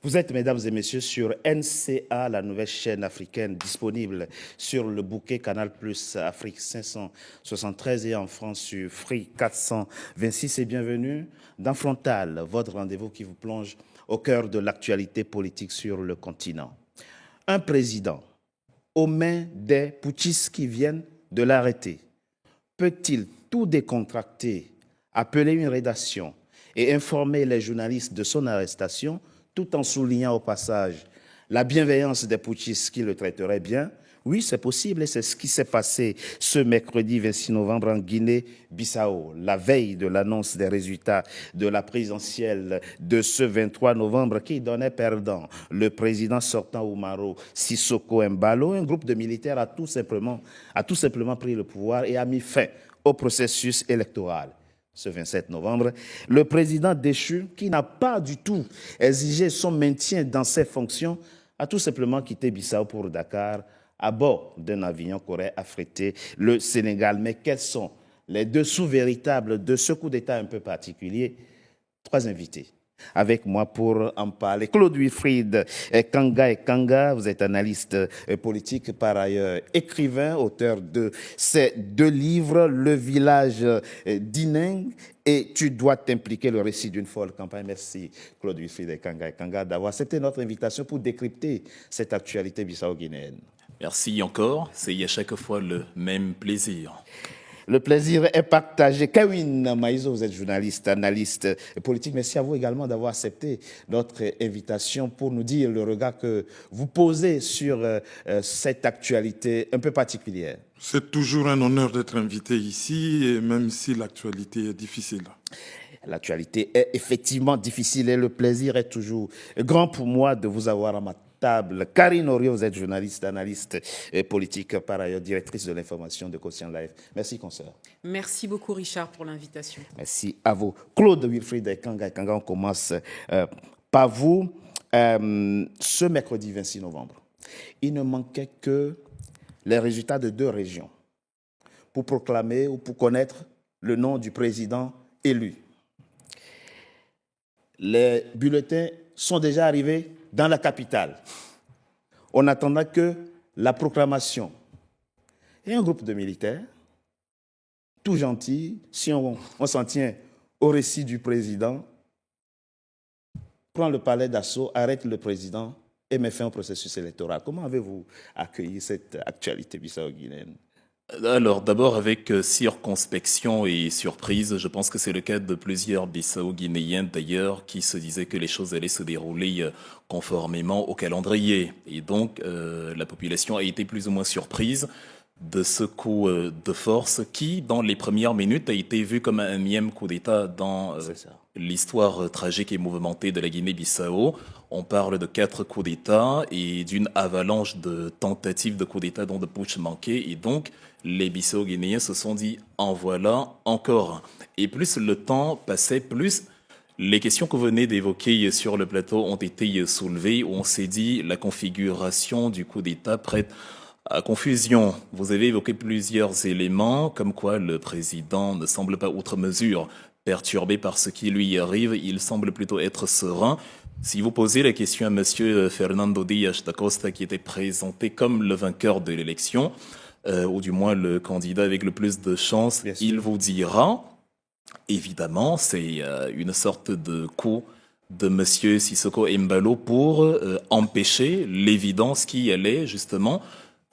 Vous êtes, mesdames et messieurs, sur NCA, la nouvelle chaîne africaine disponible sur le bouquet Canal Plus Afrique 573 et en France sur Free 426. Et bienvenue dans Frontal, votre rendez-vous qui vous plonge au cœur de l'actualité politique sur le continent. Un président aux mains des putschistes qui viennent de l'arrêter peut-il tout décontracter, appeler une rédaction et informer les journalistes de son arrestation tout en soulignant au passage la bienveillance des putschistes qui le traiteraient bien? Oui, c'est possible et c'est ce qui s'est passé ce mercredi 26 novembre en Guinée-Bissau, la veille de l'annonce des résultats de la présidentielle de ce 23 novembre qui donnait perdant le président sortant Umaro Sissoko Embalo. Un groupe de militaires a tout simplement pris le pouvoir et a mis fin au processus électoral. Ce 27 novembre, le président déchu, qui n'a pas du tout exigé son maintien dans ses fonctions, a tout simplement quitté Bissau pour Dakar à bord d'un avion qu'aurait affrété le Sénégal. Mais quels sont les dessous véritables de ce coup d'État un peu particulier? Trois invités avec moi pour en parler. Claude Wilfried Kanga, vous êtes analyste politique, par ailleurs écrivain, auteur de ces deux livres, Le village d'Ineng et Tu dois t'impliquer, le récit d'une folle campagne. Merci Claude Wilfried Kanga d'avoir accepté notre invitation pour décrypter cette actualité bissau-guinéenne. Merci encore, c'est à chaque fois le même plaisir. Le plaisir est partagé. Kawin Maïzo, vous êtes journaliste, analyste politique. Merci à vous également d'avoir accepté notre invitation pour nous dire le regard que vous posez sur cette actualité un peu particulière. C'est toujours un honneur d'être invité ici, et même si l'actualité est difficile. L'actualité est effectivement difficile et le plaisir est toujours grand pour moi de vous avoir à ma table. Karine Orio, vous êtes journaliste, analyste et politique, par ailleurs directrice de l'information de Quotient Live. Merci, consoeur. Merci beaucoup, Richard, pour l'invitation. Merci à vous. Claude Wilfried Kanga, on commence par vous. Ce mercredi 26 novembre, il ne manquait que les résultats de deux régions pour proclamer ou pour connaître le nom du président élu. Les bulletins sont déjà arrivés dans la capitale. On attendait que la proclamation. Et un groupe de militaires, tout gentil, si on s'en tient au récit du président, prend le palais d'assaut, arrête le président et met fin au processus électoral. Comment avez-vous accueilli cette actualité bissau-guinéenne? Alors d'abord avec circonspection et surprise, je pense que c'est le cas de plusieurs Bissau-Guinéens d'ailleurs qui se disaient que les choses allaient se dérouler conformément au calendrier. Et donc la population a été plus ou moins surprise de ce coup de force qui, dans les premières minutes, a été vu comme un énième coup d'État dans l'histoire tragique et mouvementée de la Guinée-Bissau. On parle de 4 coups d'État et d'une avalanche de tentatives de coups d'État dont de putsch manqués. Et donc, les Bissau-Guinéens se sont dit « en voilà encore ». Et plus le temps passait, plus les questions que vous venez d'évoquer sur le plateau ont été soulevées, où on s'est dit la configuration du coup d'État prête à confusion. Vous avez évoqué plusieurs éléments, comme quoi le président ne semble pas outre mesure perturbé par ce qui lui arrive, il semble plutôt être serein. Si vous posez la question à monsieur Fernando Dias da Costa, qui était présenté comme le vainqueur de l'élection, ou du moins le candidat avec le plus de chances, il vous dira, évidemment, c'est une sorte de coup de monsieur Sissoko Embalo pour empêcher l'évidence qui allait justement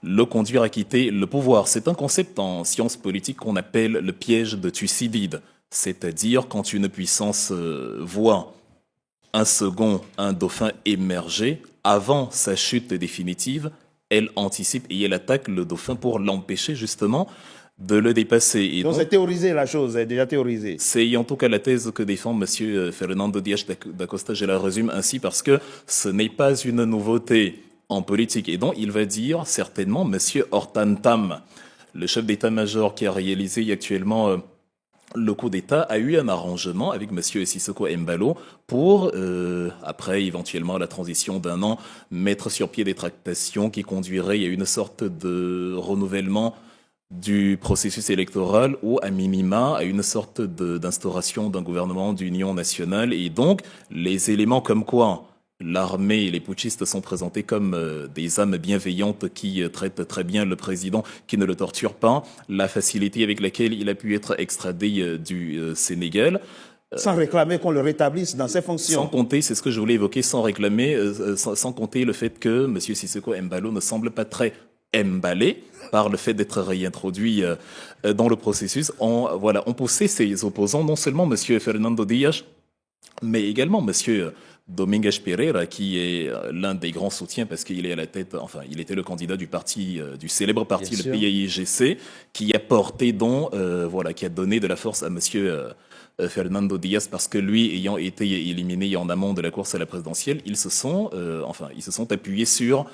le conduire à quitter le pouvoir. C'est un concept en sciences politiques qu'on appelle le piège de Thucydide, c'est-à-dire quand une puissance voit un dauphin émerger avant sa chute définitive, elle anticipe et elle attaque le dauphin pour l'empêcher justement de le dépasser. Et donc c'est théorisé, la chose est déjà théorisée. C'est en tout cas la thèse que défend monsieur Fernando Dias da Costa, je la résume ainsi parce que ce n'est pas une nouveauté en politique. Et donc il va dire certainement monsieur Hortan Tam, le chef d'état-major qui a réalisé actuellement le coup d'État, a eu un arrangement avec monsieur Sissoko Embalo pour, après éventuellement la transition d'1 an, mettre sur pied des tractations qui conduiraient à une sorte de renouvellement du processus électoral ou à minima à une sorte d'instauration d'un gouvernement d'union nationale. Et donc les éléments comme quoi l'armée et les putschistes sont présentés comme des âmes bienveillantes qui traitent très bien le président, qui ne le torturent pas, la facilité avec laquelle il a pu être extradé du Sénégal. Sans réclamer qu'on le rétablisse dans ses fonctions. Sans compter, c'est ce que je voulais évoquer, sans réclamer, sans compter le fait que M. Sissoko Embalo ne semble pas très emballé par le fait d'être réintroduit dans le processus. On poussait ses opposants, non seulement M. Fernando Diaz, mais également M. Domingos Pereira, qui est l'un des grands soutiens parce qu'il est à la tête, enfin, il était le candidat du parti, du célèbre parti, le PAIGC, qui a porté qui a donné de la force à monsieur Fernando Diaz parce que lui, ayant été éliminé en amont de la course à la présidentielle, ils se sont appuyés sur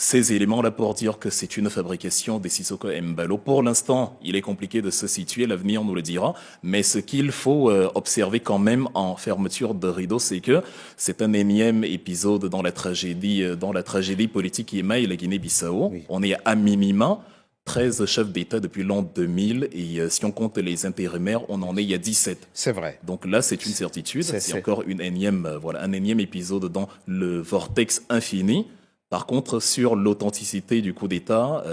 ces éléments-là pour dire que c'est une fabrication des Sissoko Embalo. Pour l'instant, il est compliqué de se situer, l'avenir nous le dira, mais ce qu'il faut observer quand même en fermeture de rideau, c'est que c'est un énième épisode dans la tragédie politique qui émaille la Guinée-Bissau. Oui. On est à minima 13 chefs d'État depuis l'an 2000 et si on compte les intérimaires, on en est à 17. C'est vrai. Donc là, c'est une certitude, c'est encore un énième épisode dans le vortex infini. Par contre, sur l'authenticité du coup d'État,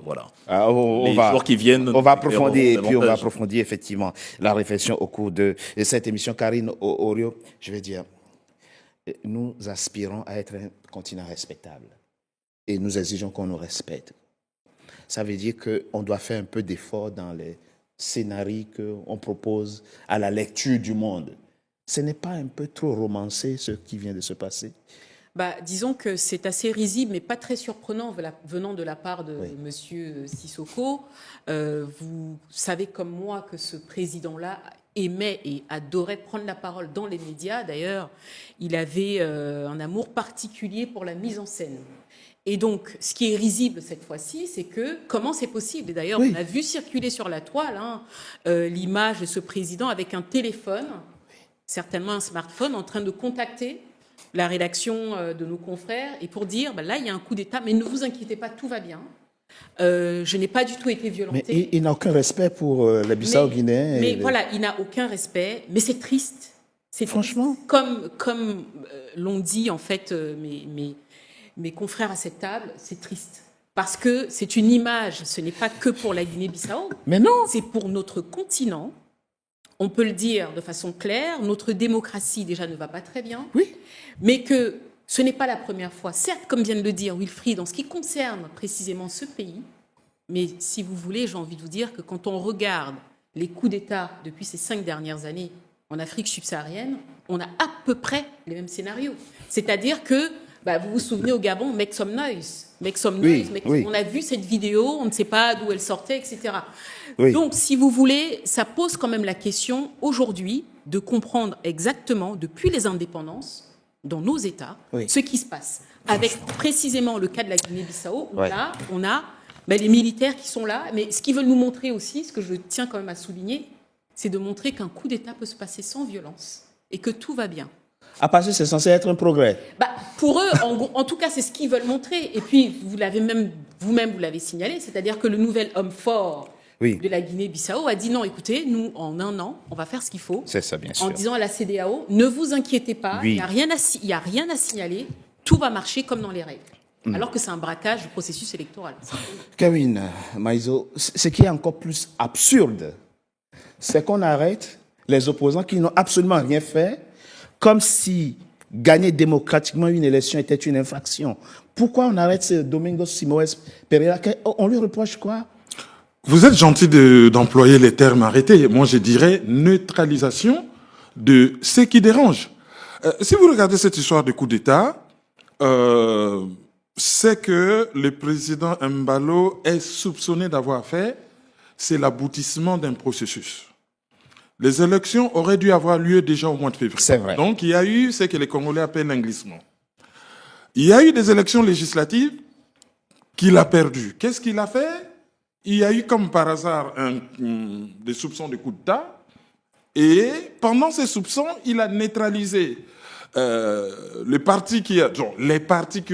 on va approfondir effectivement la réflexion au cours de cette émission. Karine Orio, je vais dire, nous aspirons à être un continent respectable et nous exigeons qu'on nous respecte. Ça veut dire qu'on doit faire un peu d'effort dans les scénarios qu'on propose à la lecture du monde. Ce n'est pas un peu trop romancé ce qui vient de se passer ? Disons que c'est assez risible, mais pas très surprenant venant de la part de M. Sissoko. Vous savez comme moi que ce président-là aimait et adorait prendre la parole dans les médias. D'ailleurs, il avait un amour particulier pour la mise en scène. Et donc, ce qui est risible cette fois-ci, c'est que comment c'est possible ? Et d'ailleurs, on a vu circuler sur la toile l'image de ce président avec un téléphone, certainement un smartphone, en train de contacter la rédaction de nos confrères et pour dire, là, il y a un coup d'État, mais ne vous inquiétez pas, tout va bien. Je n'ai pas du tout été violenté. Mais il n'a aucun respect pour les Bissau-Guinéens. Mais voilà, il n'a aucun respect, mais c'est triste. C'est franchement triste. Comme l'ont dit en fait mes confrères à cette table, c'est triste. Parce que c'est une image, ce n'est pas que pour la Guinée-Bissau, mais non, c'est pour notre continent. On peut le dire de façon claire, notre démocratie déjà ne va pas très bien, mais que ce n'est pas la première fois. Certes, comme vient de le dire Wilfried, en ce qui concerne précisément ce pays, mais si vous voulez, j'ai envie de vous dire que quand on regarde les coups d'État depuis ces 5 dernières années en Afrique subsaharienne, on a à peu près les mêmes scénarios. C'est-à-dire que, vous vous souvenez au Gabon, make some noise. On a vu cette vidéo, on ne sait pas d'où elle sortait, etc. Donc, si vous voulez, ça pose quand même la question aujourd'hui de comprendre exactement, depuis les indépendances, dans nos États, ce qui se passe. Avec précisément le cas de la Guinée-Bissau, où là, on a les militaires qui sont là. Mais ce qu'ils veulent nous montrer aussi, ce que je tiens quand même à souligner, c'est de montrer qu'un coup d'État peut se passer sans violence et que tout va bien. À part ça, c'est censé être un progrès. Pour eux, en tout cas, c'est ce qu'ils veulent montrer. Et puis, vous-même, vous l'avez signalé, c'est-à-dire que le nouvel homme fort de la Guinée-Bissau a dit non, écoutez, nous, en 1 an, on va faire ce qu'il faut. C'est ça, bien sûr. En disant à la CEDEAO, ne vous inquiétez pas, il n'y a rien à signaler, tout va marcher comme dans les règles. Alors que c'est un braquage du processus électoral. Kevin Maïso, ce qui est encore plus absurde, c'est qu'on arrête les opposants qui n'ont absolument rien fait, comme si gagner démocratiquement une élection était une infraction. Pourquoi on arrête ce Domingos Simoes Pereira? On lui reproche quoi? Vous êtes gentil d'employer les termes arrêtés. Moi, je dirais neutralisation de ce qui dérange. Si vous regardez cette histoire de coup d'État, c'est que le président Embalo est soupçonné d'avoir fait, c'est l'aboutissement d'un processus. Les élections auraient dû avoir lieu déjà au mois de février. C'est vrai. Donc, il y a eu ce que les Congolais appellent un glissement. Il y a eu des élections législatives qu'il a perdues. Qu'est-ce qu'il a fait? Il y a eu, comme par hasard, des soupçons de coup d'État. Et pendant ces soupçons, il a neutralisé les partis qui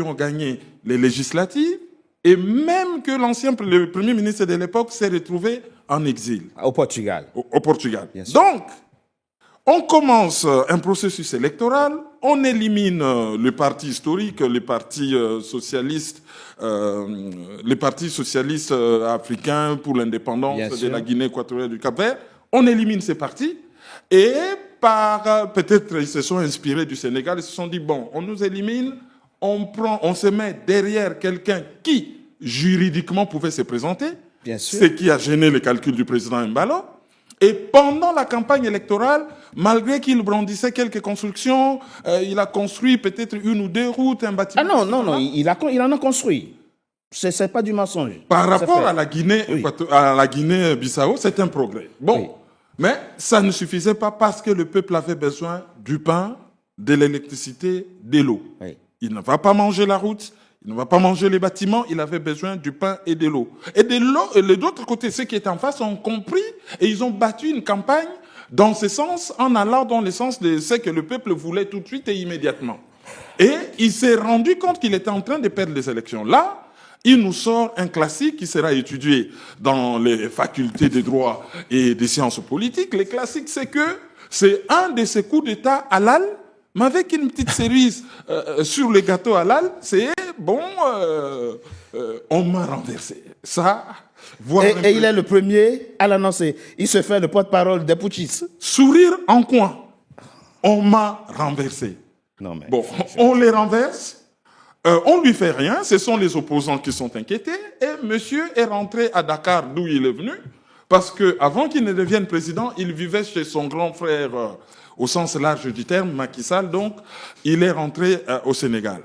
ont gagné les législatives. Et même que le Premier ministre de l'époque s'est retrouvé en exil. Au Portugal. Au Portugal. Bien sûr. Donc, On commence un processus électoral, on élimine les partis historiques, les partis socialistes africains pour l'indépendance de la Guinée équatoriale du Cap-Vert. On élimine ces partis et peut-être ils se sont inspirés du Sénégal, ils se sont dit bon, on nous élimine, on se met derrière quelqu'un qui juridiquement pouvait se présenter, ce qui a gêné le calcul du président Embalo. Et pendant la campagne électorale, malgré qu'il brandissait quelques constructions, il a construit peut-être 1 ou 2 routes, un bâtiment. Ah non, il en a construit. C'est pas du mensonge. Par rapport à la Guinée-Bissau, c'est un progrès. Bon, mais ça ne suffisait pas parce que le peuple avait besoin du pain, de l'électricité, de l'eau. Oui. Il ne va pas manger la route. Il ne va pas manger les bâtiments, il avait besoin du pain et de l'eau. Et de l'autre côté, ceux qui étaient en face ont compris et ils ont battu une campagne dans ce sens, en allant dans le sens de ce que le peuple voulait tout de suite et immédiatement. Et il s'est rendu compte qu'il était en train de perdre les élections. Là, il nous sort un classique qui sera étudié dans les facultés de droit et des sciences politiques. Le classique, c'est que c'est un de ces coups d'État halal, mais avec une petite cerise sur le gâteau halal, c'est bon, on m'a renversé. Ça, et il est le premier à l'annoncer. Il se fait le porte-parole des putschistes. Sourire en coin. On m'a renversé. Non, mais bon, on les renverse, on lui fait rien, ce sont les opposants qui sont inquiétés, et monsieur est rentré à Dakar, d'où il est venu, parce qu'avant qu'il ne devienne président, il vivait chez son grand frère, au sens large du terme, Macky Sall, donc il est rentré au Sénégal.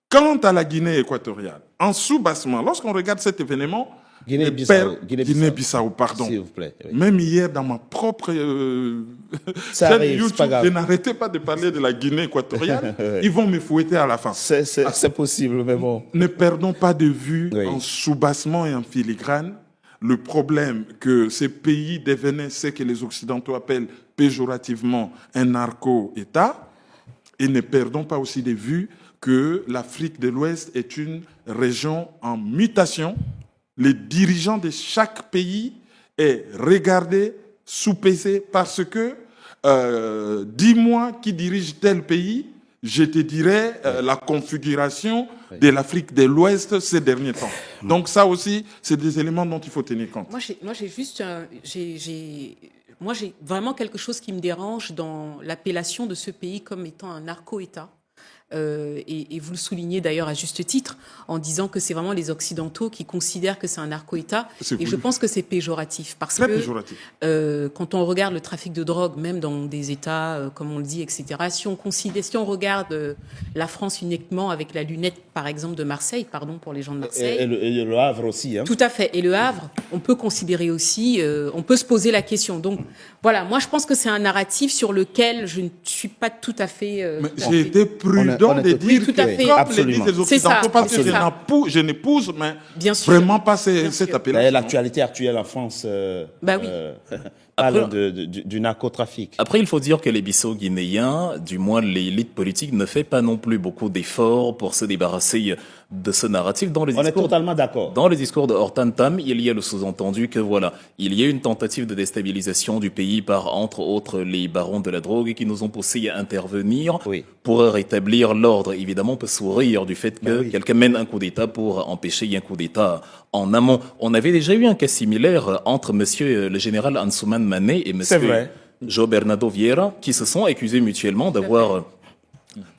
Quant à la Guinée équatoriale, en sous-bassement, lorsqu'on regarde cet événement, Guinée-Bissau, pardon. S'il vous plaît. Oui. Même hier, dans ma propre chaîne YouTube, je n'arrêtais pas de parler de la Guinée équatoriale. Ils vont me fouetter à la fin. C'est possible, mais bon. Ne perdons pas de vue, en sous-bassement et en filigrane, le problème que ces pays devenaient ce que les Occidentaux appellent péjorativement un narco-État. Et ne perdons pas aussi de vue que l'Afrique de l'Ouest est une région en mutation. Les dirigeants de chaque pays est regardé, sous-pesé, parce que dis-moi qui dirige tel pays, je te dirais la configuration de l'Afrique de l'Ouest ces derniers temps. Donc ça aussi, c'est des éléments dont il faut tenir compte. Moi, j'ai vraiment quelque chose qui me dérange dans l'appellation de ce pays comme étant un narco-État. Et vous le soulignez d'ailleurs à juste titre en disant que c'est vraiment les Occidentaux qui considèrent que c'est un narco-État. Et je pense que c'est péjoratif. Parce Très que péjoratif. Quand on regarde le trafic de drogue, même dans des États, comme on le dit, etc., si on regarde la France uniquement avec la lunette, par exemple, de Marseille, pardon pour les gens de Marseille. Et le Havre aussi. Hein. Tout à fait. Et le Havre, on peut considérer aussi, on peut se poser la question. Donc voilà, moi je pense que c'est un narratif sur lequel je ne suis pas tout à fait... J'ai été prudent de dire tout à fait. Comme le disent les Occidentaux, parce que je n'épouse, mais vraiment pas cette appellation. L'actualité actuelle en France parle du narcotrafic. Après, il faut dire que les Bissau-Guinéens, du moins l'élite politique, ne fait pas non plus beaucoup d'efforts pour se débarrasser de ce narratif. On est totalement d'accord. Dans le discours de Hortan Tam, il y a le sous-entendu que voilà, il y a une tentative de déstabilisation du pays par, entre autres, les barons de la drogue qui nous ont poussé à intervenir pour rétablir l'ordre. Évidemment, on peut sourire du fait que quelqu'un mène un coup d'État pour empêcher un coup d'État en amont. On avait déjà eu un cas similaire entre monsieur le général Ansouman Mané et monsieur João Bernardo Vieira qui se sont accusés mutuellement d'avoir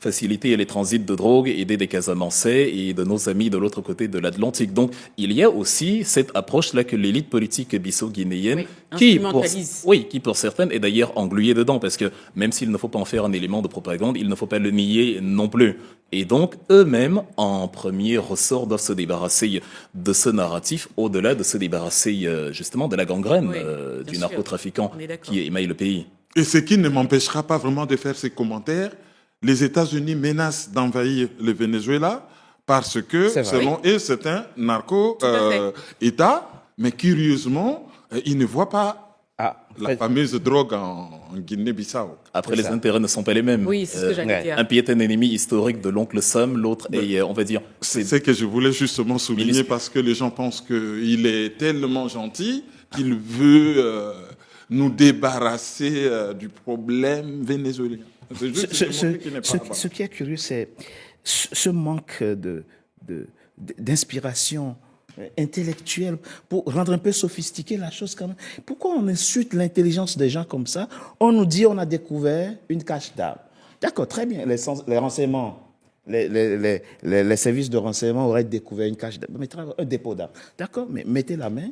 faciliter les transits de drogue, aider des Casamançais et de nos amis de l'autre côté de l'Atlantique. Donc, il y a aussi cette approche-là que l'élite politique bissau-guinéenne, qui pour certaines est d'ailleurs engluée dedans, parce que même s'il ne faut pas en faire un élément de propagande, il ne faut pas le nier non plus. Et donc, eux-mêmes, en premier ressort, doivent se débarrasser de ce narratif, au-delà de se débarrasser justement de la gangrène du narcotrafiquant qui émaille le pays. Et ce qui ne m'empêchera pas vraiment de faire ces commentaires. Les États-Unis menacent d'envahir le Venezuela parce que, selon eux, c'est un narco-État. Mais curieusement, ils ne voient pas la fameuse drogue en Guinée-Bissau. Après, les intérêts ne sont pas les mêmes. Oui, c'est ce que j'allais dire. Un pays est un ennemi historique de l'oncle Sam, l'autre est, on va dire... C'est ce que je voulais justement souligner parce que les gens pensent qu'il est tellement gentil qu'il veut... nous débarrasser du problème vénézuélien. C'est juste Ce qui est curieux, c'est ce manque d'inspiration intellectuelle pour rendre un peu sophistiquée la chose quand même. Pourquoi on insulte l'intelligence des gens comme ça? On nous dit on a découvert une cache d'armes. D'accord, très bien, les renseignements, les services de renseignement auraient découvert une cache d'armes, un dépôt d'armes. D'accord, mais mettez la main,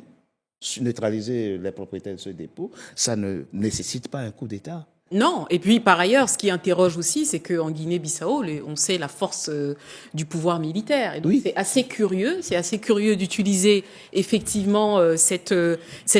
neutralisez les propriétaires de ce dépôt, ça ne nécessite pas un coup d'État. Non, et puis par ailleurs, ce qui interroge aussi, c'est qu'en Guinée-Bissau, on sait la force du pouvoir militaire. Et donc Oui. c'est assez curieux d'utiliser effectivement cette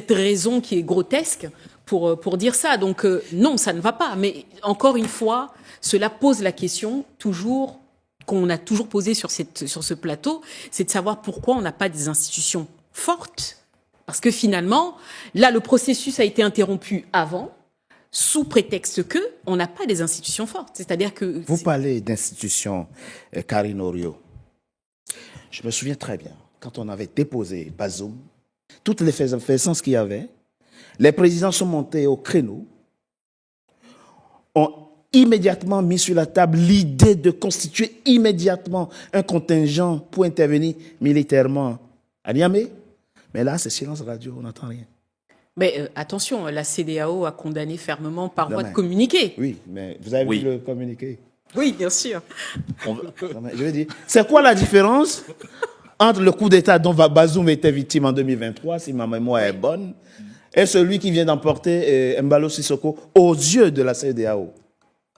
raison qui est grotesque pour dire ça. Donc non, ça ne va pas. Mais encore une fois, cela pose la question toujours qu'on a toujours posée sur ce plateau, c'est de savoir pourquoi on n'a pas des institutions fortes. Parce que finalement, là, le processus a été interrompu avant, sous prétexte que on n'a pas des institutions fortes. C'est-à-dire que... Vous parlez d'institutions, Karine Orio. Je me souviens très bien, quand on avait déposé Bazoum, toutes les effervescences qu'il y avait, les présidents sont montés au créneau, ont immédiatement mis sur la table l'idée de constituer immédiatement un contingent pour intervenir militairement à Niamey. Mais là, c'est silence radio, on n'entend rien. Mais attention, la CEDEAO a condamné fermement par voie de communiqué. Oui, mais vous avez vu le communiqué? Oui, bien sûr. Non, mais je veux dire, c'est quoi la différence entre le coup d'État dont Bazoum était victime en 2023, si ma mémoire est bonne, et celui qui vient d'emporter Embalo Sissoko aux yeux de la CEDEAO?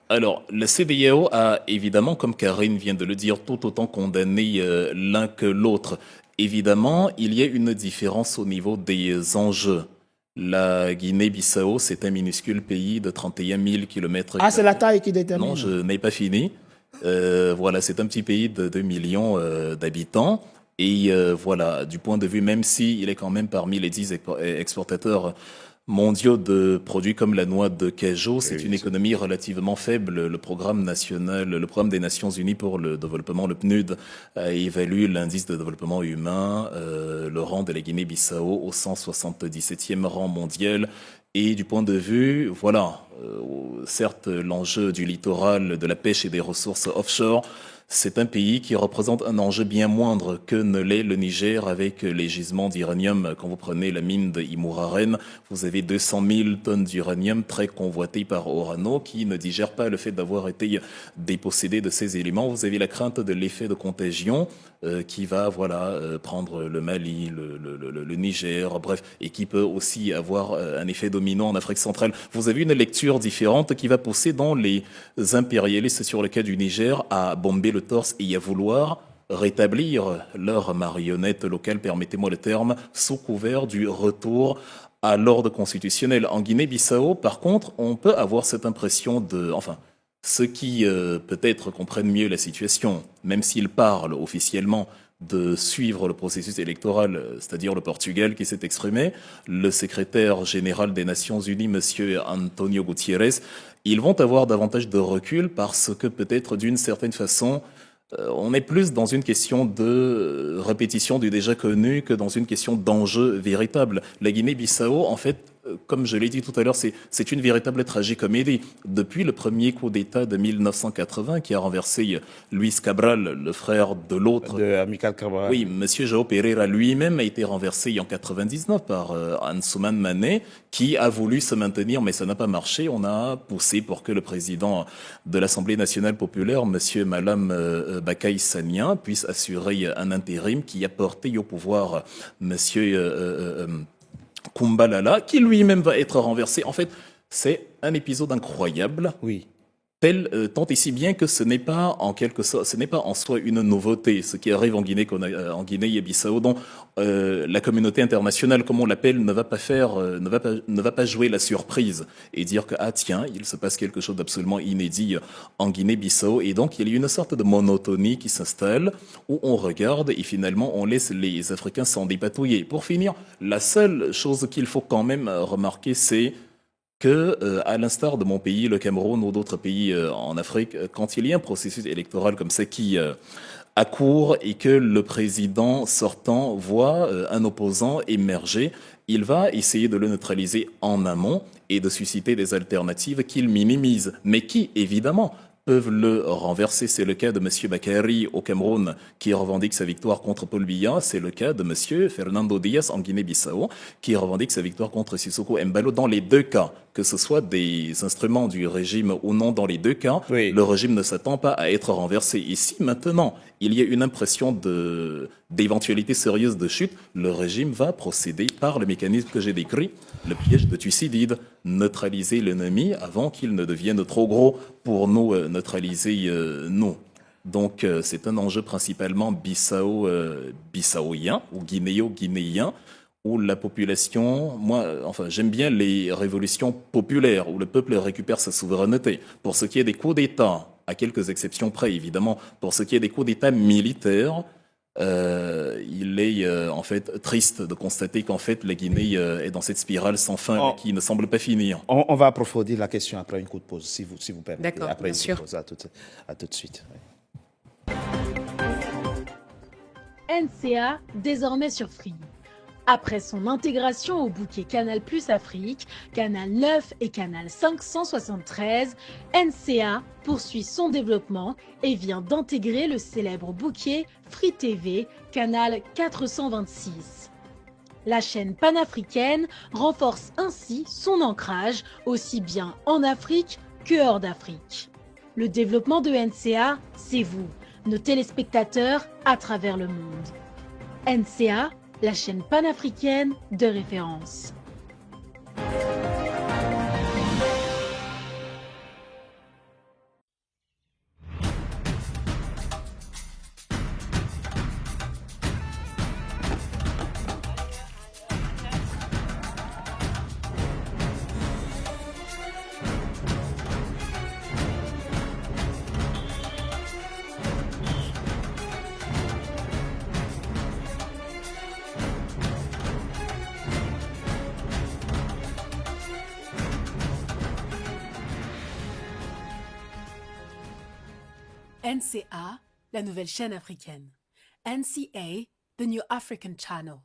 Alors, la CEDEAO a évidemment, comme Karine vient de le dire, tout autant condamné l'un que l'autre. Évidemment, il y a une différence au niveau des enjeux. La Guinée-Bissau, c'est un minuscule pays de 31 000 km. Ah, c'est la taille qui détermine? Non, je n'ai pas fini. Voilà, c'est un petit pays de 2 millions d'habitants. Et voilà, du point de vue, même s'il est quand même parmi les 10 exportateurs mondiaux de produits comme la noix de cajou, c'est une économie relativement faible. Le programme national, le programme des Nations Unies pour le développement, le PNUD, a évalué l'indice de développement humain, le rang de la Guinée-Bissau au 177e rang mondial. Et du point de vue, voilà, certes, l'enjeu du littoral, de la pêche et des ressources offshore, c'est un pays qui représente un enjeu bien moindre que ne l'est le Niger avec les gisements d'uranium. Quand vous prenez la mine de Imouraren, vous avez 200 000 tonnes d'uranium très convoitées par Orano qui ne digère pas le fait d'avoir été dépossédé de ces éléments. Vous avez la crainte de l'effet de contagion qui va prendre le Mali, le Niger, bref, et qui peut aussi avoir un effet dominant en Afrique centrale. Vous avez une lecture différente qui va pousser dans les impérialistes sur le cas du Niger à bomber le torse et à vouloir rétablir leur marionnette locale, permettez-moi le terme, sous couvert du retour à l'ordre constitutionnel. En Guinée-Bissau, par contre, on peut avoir cette impression ceux qui peut-être comprennent mieux la situation, même s'ils parlent officiellement de suivre le processus électoral, c'est-à-dire le Portugal qui s'est exprimé, le secrétaire général des Nations Unies, monsieur Antonio Gutiérrez, ils vont avoir davantage de recul parce que peut-être d'une certaine façon, on est plus dans une question de répétition du déjà connu que dans une question d'enjeu véritable. La Guinée-Bissau, en fait, comme je l'ai dit tout à l'heure, c'est une véritable tragicomédie. Depuis le premier coup d'État de 1980 qui a renversé Luis Cabral, le frère de l'autre. De Amical Cabral. Oui, monsieur João Pereira lui-même a été renversé en 99 par Ansuman Mané qui a voulu se maintenir mais ça n'a pas marché. On a poussé pour que le président de l'Assemblée nationale populaire, monsieur Malam Bakay Sagna, puisse assurer un intérim qui a porté au pouvoir monsieur Kumbalala, qui lui-même va être renversé. En fait, c'est un épisode incroyable. Oui. Tant et si bien que ce n'est pas en quelque sorte, ce n'est pas en soi une nouveauté. Ce qui arrive en Guinée et Bissau, dont la communauté internationale, comme on l'appelle, ne va pas jouer la surprise et dire que tiens, il se passe quelque chose d'absolument inédit en Guinée-Bissau. Et donc il y a une sorte de monotonie qui s'installe où on regarde et finalement on laisse les Africains s'en dépatouiller. Pour finir, la seule chose qu'il faut quand même remarquer, c'est que, à l'instar de mon pays, le Cameroun ou d'autres pays en Afrique, quand il y a un processus électoral comme ça qui accourt et que le président sortant voit un opposant émerger, il va essayer de le neutraliser en amont et de susciter des alternatives qu'il minimise, mais qui, évidemment, peuvent le renverser. C'est le cas de M. Bakary au Cameroun, qui revendique sa victoire contre Paul Biya. C'est le cas de M. Fernando Diaz en Guinée-Bissau, qui revendique sa victoire contre Sissoko Embalo. Dans les deux cas, que ce soit des instruments du régime ou non, dans les deux cas, Oui. le régime ne s'attend pas à être renversé. Et si maintenant, il y a une impression d'éventualité sérieuse de chute, le régime va procéder par le mécanisme que j'ai décrit, le piège de Thucydide, neutraliser l'ennemi avant qu'il ne devienne trop gros pour nous neutraliser nous. Donc c'est un enjeu principalement bissaoïen ou guinéo-guinéen, où la population, j'aime bien les révolutions populaires, où le peuple récupère sa souveraineté. Pour ce qui est des coups d'État, à quelques exceptions près évidemment, pour ce qui est des coups d'État militaires, il est en fait triste de constater qu'en fait la Guinée est dans cette spirale sans fin qui ne semble pas finir. On va approfondir la question après une courte pause, si vous permettez. D'accord, après bien une sûr. pause, à tout de suite. Oui. NCA, désormais sur Free. Après son intégration au bouquet Canal+ Afrique, Canal 9 et Canal 573, NCA poursuit son développement et vient d'intégrer le célèbre bouquet Free TV, Canal 426. La chaîne panafricaine renforce ainsi son ancrage aussi bien en Afrique que hors d'Afrique. Le développement de NCA, c'est vous, nos téléspectateurs à travers le monde. NCA, la chaîne panafricaine de référence. NCA, la nouvelle chaîne africaine. NCA, the New African Channel.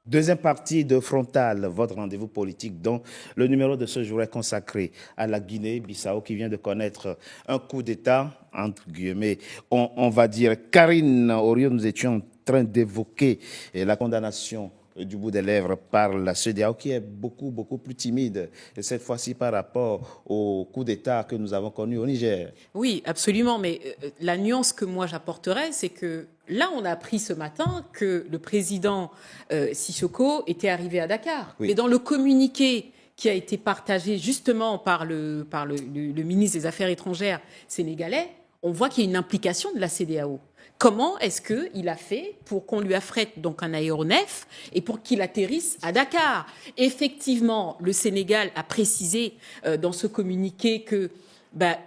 Deuxième partie de Frontal, votre rendez-vous politique, dont le numéro de ce jour est consacré à la Guinée-Bissau qui vient de connaître un coup d'État, entre guillemets. On va dire, Karine Orio, nous étions en train d'évoquer la condamnation du bout des lèvres par la CEDEAO qui est beaucoup plus timide, et cette fois-ci par rapport au coup d'État que nous avons connu au Niger. Oui, absolument, mais la nuance que moi j'apporterais, c'est que là, on a appris ce matin que le président Sissoko était arrivé à Dakar. Oui. Mais dans le communiqué qui a été partagé justement par le ministre des Affaires étrangères sénégalais, on voit qu'il y a une implication de la CEDEAO. Comment est-ce qu'il a fait pour qu'on lui affrète donc un aéronef et pour qu'il atterrisse à Dakar? Effectivement, le Sénégal a précisé dans ce communiqué que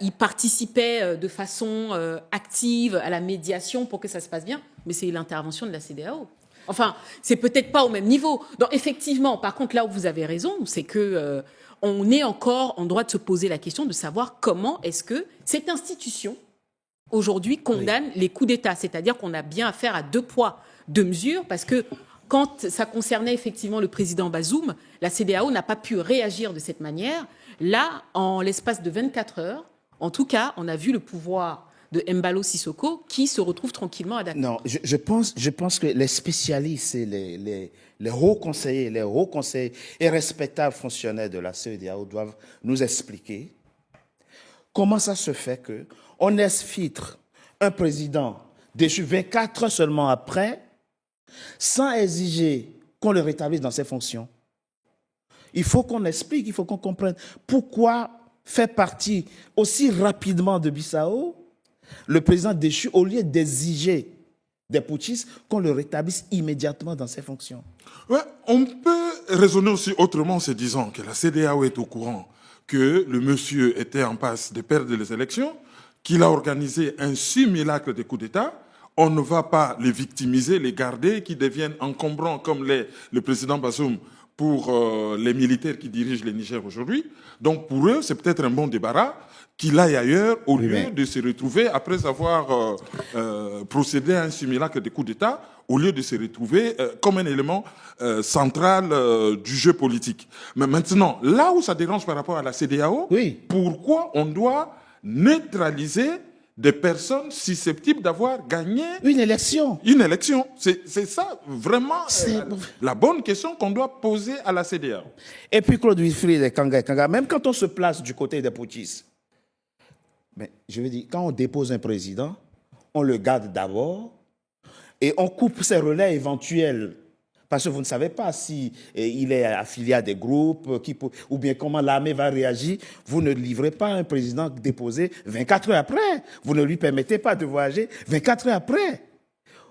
il participait de façon active à la médiation pour que ça se passe bien, mais c'est l'intervention de la CEDEAO. Enfin, c'est peut-être pas au même niveau. Donc, effectivement, par contre, là où vous avez raison, c'est que on est encore en droit de se poser la question de savoir comment est-ce que cette institution aujourd'hui condamne les coups d'État. C'est-à-dire qu'on a bien affaire à deux poids, deux mesures, parce que quand ça concernait effectivement le président Bazoum, la CEDEAO n'a pas pu réagir de cette manière. Là, en l'espace de 24 heures, en tout cas, on a vu le pouvoir de Embalo Sissoko qui se retrouve tranquillement à Dakar. Non, je pense que les spécialistes et les hauts conseillers et respectables fonctionnaires de la CEDEAO doivent nous expliquer comment ça se fait qu'on exfiltre un président déchu 24 heures seulement après, sans exiger qu'on le rétablisse dans ses fonctions. Il faut qu'on explique, il faut qu'on comprenne pourquoi fait partie aussi rapidement de Bissau le président déchu au lieu d'exiger des putschistes qu'on le rétablisse immédiatement dans ses fonctions. Ouais, on peut raisonner aussi autrement en se disant que la CEDEAO est au courant que le monsieur était en passe de perdre les élections, qu'il a organisé un simulacre de coup d'État. On ne va pas les victimiser, les garder, qui deviennent encombrants comme le président Bazoum pour les militaires qui dirigent le Niger aujourd'hui. Donc pour eux, c'est peut-être un bon débarras qu'il aille ailleurs au Oui, lieu mais- de se retrouver, après avoir procédé à un simulacre de coup d'État, au lieu de se retrouver comme un élément central du jeu politique. Mais maintenant, là où ça dérange par rapport à la CEDEAO, Oui. pourquoi on doit neutraliser des personnes susceptibles d'avoir gagné Une élection. une élection? C'est ça vraiment C'est- la bonne question qu'on doit poser à la CEDEAO. Et puis Claude Wilfried et Kanga, même quand on se place du côté des putschistes, mais je veux dire, quand on dépose un président, on le garde d'abord et on coupe ses relais éventuels. Parce que vous ne savez pas si il est affilié à des groupes ou bien comment l'armée va réagir. Vous ne livrez pas un président déposé 24 heures après. Vous ne lui permettez pas de voyager 24 heures après.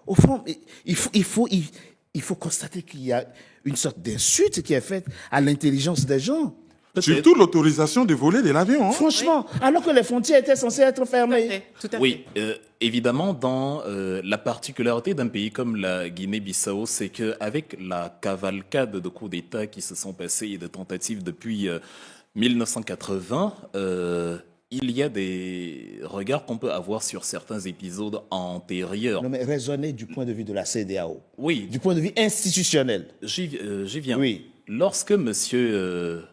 Au fond, il faut constater qu'il y a une sorte d'insulte qui est faite à l'intelligence des gens. Surtout l'autorisation de voler de l'avion. Hein. Franchement, alors que les frontières étaient censées être Tout à fermées. fait, tout à fait. Oui, évidemment, dans la particularité d'un pays comme la Guinée-Bissau, c'est qu'avec la cavalcade de coups d'État qui se sont passés et de tentatives depuis 1980, il y a des regards qu'on peut avoir sur certains épisodes antérieurs. Non, mais raisonnez du point de vue de la CEDEAO, Oui, du point de vue institutionnel. j'y viens. Oui. Lorsque monsieur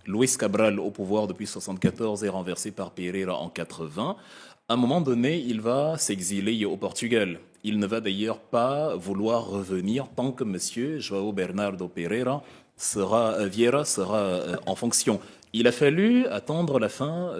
Luis Cabral, au pouvoir depuis 1974, est renversé par Pereira en 80, à un moment donné, il va s'exiler au Portugal. Il ne va d'ailleurs pas vouloir revenir tant que monsieur João Bernardo Pereira Vieira sera en fonction. Il a fallu attendre la fin,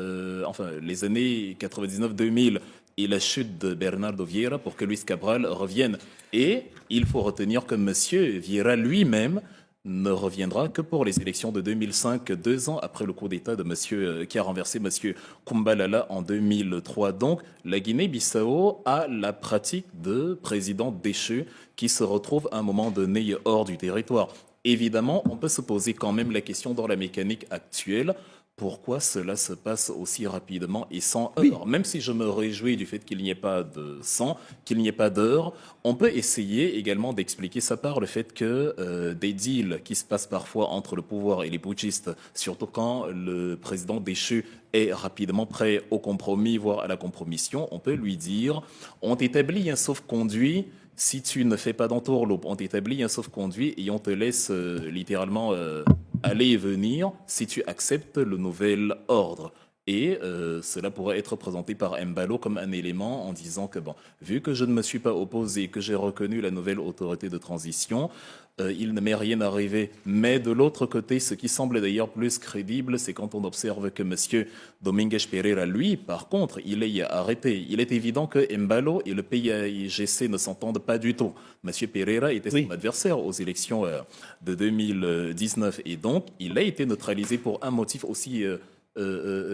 les années 99-2000 et la chute de Bernardo Vieira pour que Luis Cabral revienne. Et il faut retenir que monsieur Vieira lui-même ne reviendra que pour les élections de 2005, 2 ans après le coup d'État de monsieur qui a renversé monsieur Kumbalala en 2003. Donc, la Guinée-Bissau a la pratique de président déchu qui se retrouve à un moment donné hors du territoire. Évidemment, on peut se poser quand même la question dans la mécanique actuelle. Pourquoi cela se passe aussi rapidement et sans heure? Même si je me réjouis du fait qu'il n'y ait pas de sang, qu'il n'y ait pas d'heure, on peut essayer également d'expliquer ça par le fait que des deals qui se passent parfois entre le pouvoir et les putschistes, surtout quand le président déchu est rapidement prêt au compromis, voire à la compromission, on peut lui dire « on t'établit un sauf-conduit ». Si tu ne fais pas d'entourloupe, on t'établit un sauf-conduit et on te laisse littéralement aller et venir si tu acceptes le nouvel ordre. Et cela pourrait être présenté par Embalo comme un élément en disant que, bon, vu que je ne me suis pas opposé, que j'ai reconnu la nouvelle autorité de transition, il ne m'est rien arrivé. Mais de l'autre côté, ce qui semble d'ailleurs plus crédible, c'est quand on observe que M. Domingues Pereira, lui, par contre, il est arrêté. Il est évident que Embalo et le PAIGC ne s'entendent pas du tout. M. Pereira était son adversaire aux élections de 2019 et donc il a été neutralisé pour un motif aussi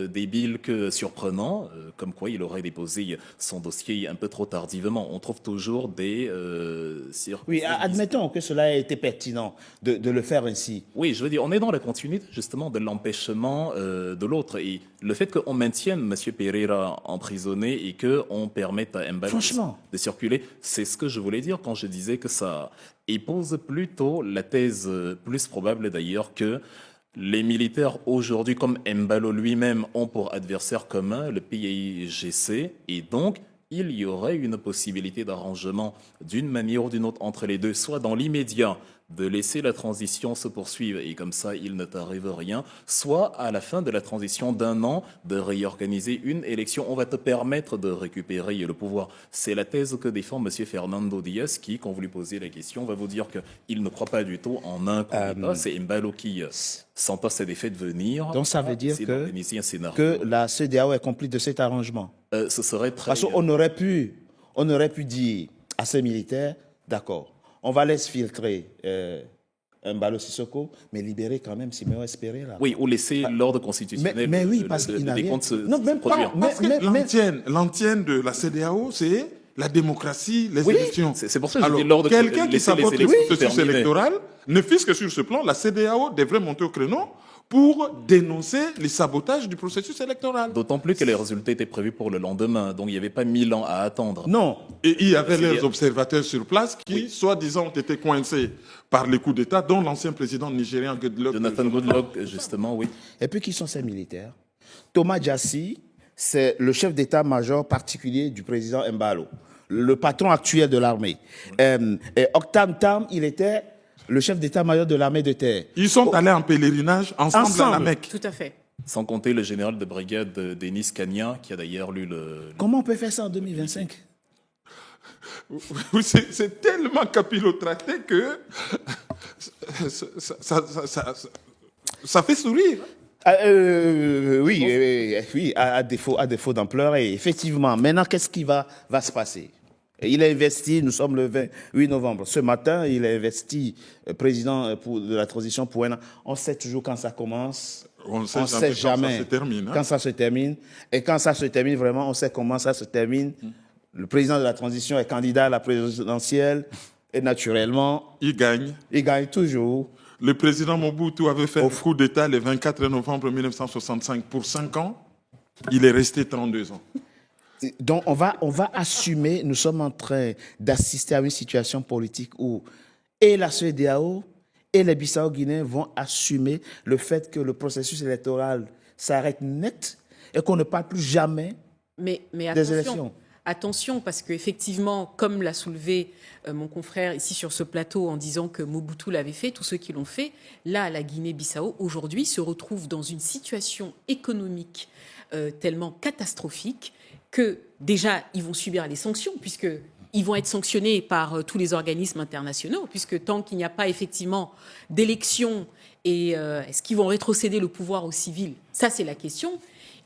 débile que surprenant, comme quoi il aurait déposé son dossier un peu trop tardivement. On trouve toujours des circonstances. Oui, admettons que cela ait été pertinent de le faire ainsi. Oui, je veux dire, on est dans la continuité justement de l'empêchement de l'autre. Et le fait qu'on maintienne M. Pereira emprisonné et qu'on permette à Mbalo de circuler, c'est ce que je voulais dire quand je disais que ça épouse plutôt la thèse plus probable d'ailleurs que les militaires aujourd'hui, comme Embalo lui-même, ont pour adversaire commun le PAIGC et donc il y aurait une possibilité d'arrangement d'une manière ou d'une autre entre les deux, soit dans l'immédiat de laisser la transition se poursuivre et comme ça il ne t'arrive rien, soit à la fin de la transition d'1 an de réorganiser une élection. On va te permettre de récupérer le pouvoir. C'est la thèse que défend M. Fernando Diaz qui, quand vous lui posez la question, va vous dire qu'il ne croit pas du tout en un candidat. C'est Embalo qui sentant ses défaites venir. Donc ça veut dire que la CEDEAO est complice de cet arrangement. Ce serait très... Parce qu'on aurait pu dire à ces militaires, d'accord, on va laisser filtrer Embalo Sissoko, mais libérer quand même Siméon Pereira. Oui, ou laisser l'ordre constitutionnel. Mais oui, parce qu'il n'a rien... Non, même pas. L'antienne de la CEDEAO, c'est la démocratie, les élections. C'est pour ça que je dis l'ordre. Quelqu'un qui sabote le processus électoral, ne fût-ce que sur ce plan, la CEDEAO devrait monter au créneau pour dénoncer les sabotages du processus électoral. D'autant plus que les résultats étaient prévus pour le lendemain, donc il n'y avait pas 1000 ans à attendre. Non. Et il y avait les observateurs sur place qui, soi-disant, ont été coincés par les coups d'État, dont l'ancien président nigérien Goodluck. Jonathan Goodluck, justement, oui. Et puis qui sont ces militaires? Thomas Djassi, c'est le chef d'état-major particulier du président Embalo, le patron actuel de l'armée. Et Octame Tam, il était le chef d'état-major de l'armée de terre. Ils sont allés en pèlerinage ensemble à la Mecque. Tout à fait. Sans compter le général de brigade Denis Kania, qui a d'ailleurs lu le... Comment on peut faire ça en 2025? Oui, c'est tellement capillotracté que ça fait sourire. Oui, à défaut d'en pleurer, effectivement. Maintenant, qu'est-ce qui va se passer? Il a investi, nous sommes le 28 novembre. Ce matin, il a investi président de la transition pour un an. On sait toujours quand ça commence. On ne sait jamais quand ça se termine. Quand ça se termine. Et quand ça se termine, vraiment, on sait comment ça se termine. Le président de la transition est candidat à la présidentielle. Et naturellement, il gagne. Il gagne toujours. Le président Mobutu avait fait un coup d'État le 24 novembre 1965 pour 5 ans. Il est resté 32 ans. Donc, on va assumer, nous sommes en train d'assister à une situation politique où et la CEDEAO et les Bissau-Guinéens vont assumer le fait que le processus électoral s'arrête net et qu'on ne parle plus jamais des élections. Attention, parce qu'effectivement, comme l'a soulevé mon confrère ici sur ce plateau en disant que Mobutu l'avait fait, tous ceux qui l'ont fait, là, la Guinée-Bissau, aujourd'hui, se retrouve dans une situation économique tellement catastrophique que déjà, ils vont subir les sanctions, puisqu'ils vont être sanctionnés par tous les organismes internationaux, puisque tant qu'il n'y a pas effectivement d'élection, est-ce qu'ils vont rétrocéder le pouvoir aux civils? Ça, c'est la question.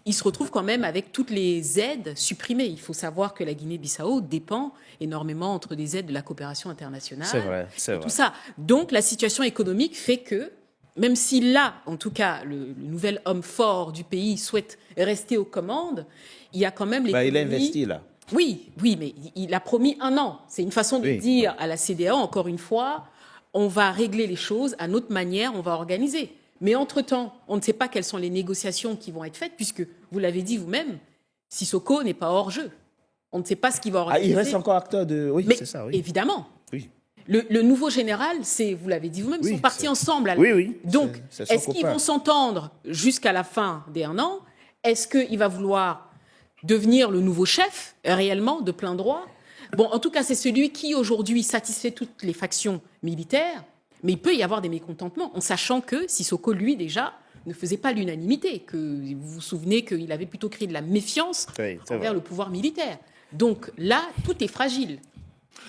Ils se retrouvent quand même avec toutes les aides supprimées. Il faut savoir que la Guinée-Bissau dépend énormément entre des aides de la coopération internationale. C'est vrai. Tout ça. Donc, la situation économique fait que, même si là, en tout cas, le nouvel homme fort du pays souhaite rester aux commandes, il y a quand même l'économie... Il a investi, là. Oui, mais il a promis 1 an. C'est une façon de dire à la CEDEAO, encore une fois, on va régler les choses à notre manière, on va organiser. Mais entre-temps, on ne sait pas quelles sont les négociations qui vont être faites, puisque, vous l'avez dit vous-même, Sissoko n'est pas hors jeu. On ne sait pas ce qu'il va organiser. Il reste encore acteur de... Oui, c'est ça, oui. Évidemment. Oui. Le nouveau général, vous l'avez dit vous-même, ils sont partis ensemble. Oui. Donc, est-ce qu'ils vont s'entendre jusqu'à la fin des 1 an? Est-ce qu'il va vouloir devenir le nouveau chef, réellement, de plein droit? Bon, en tout cas, c'est celui qui, aujourd'hui, satisfait toutes les factions militaires, mais il peut y avoir des mécontentements, en sachant que Sissoko, lui, déjà, ne faisait pas l'unanimité, que vous vous souvenez qu'il avait plutôt créé de la méfiance envers le pouvoir militaire. Donc là, tout est fragile.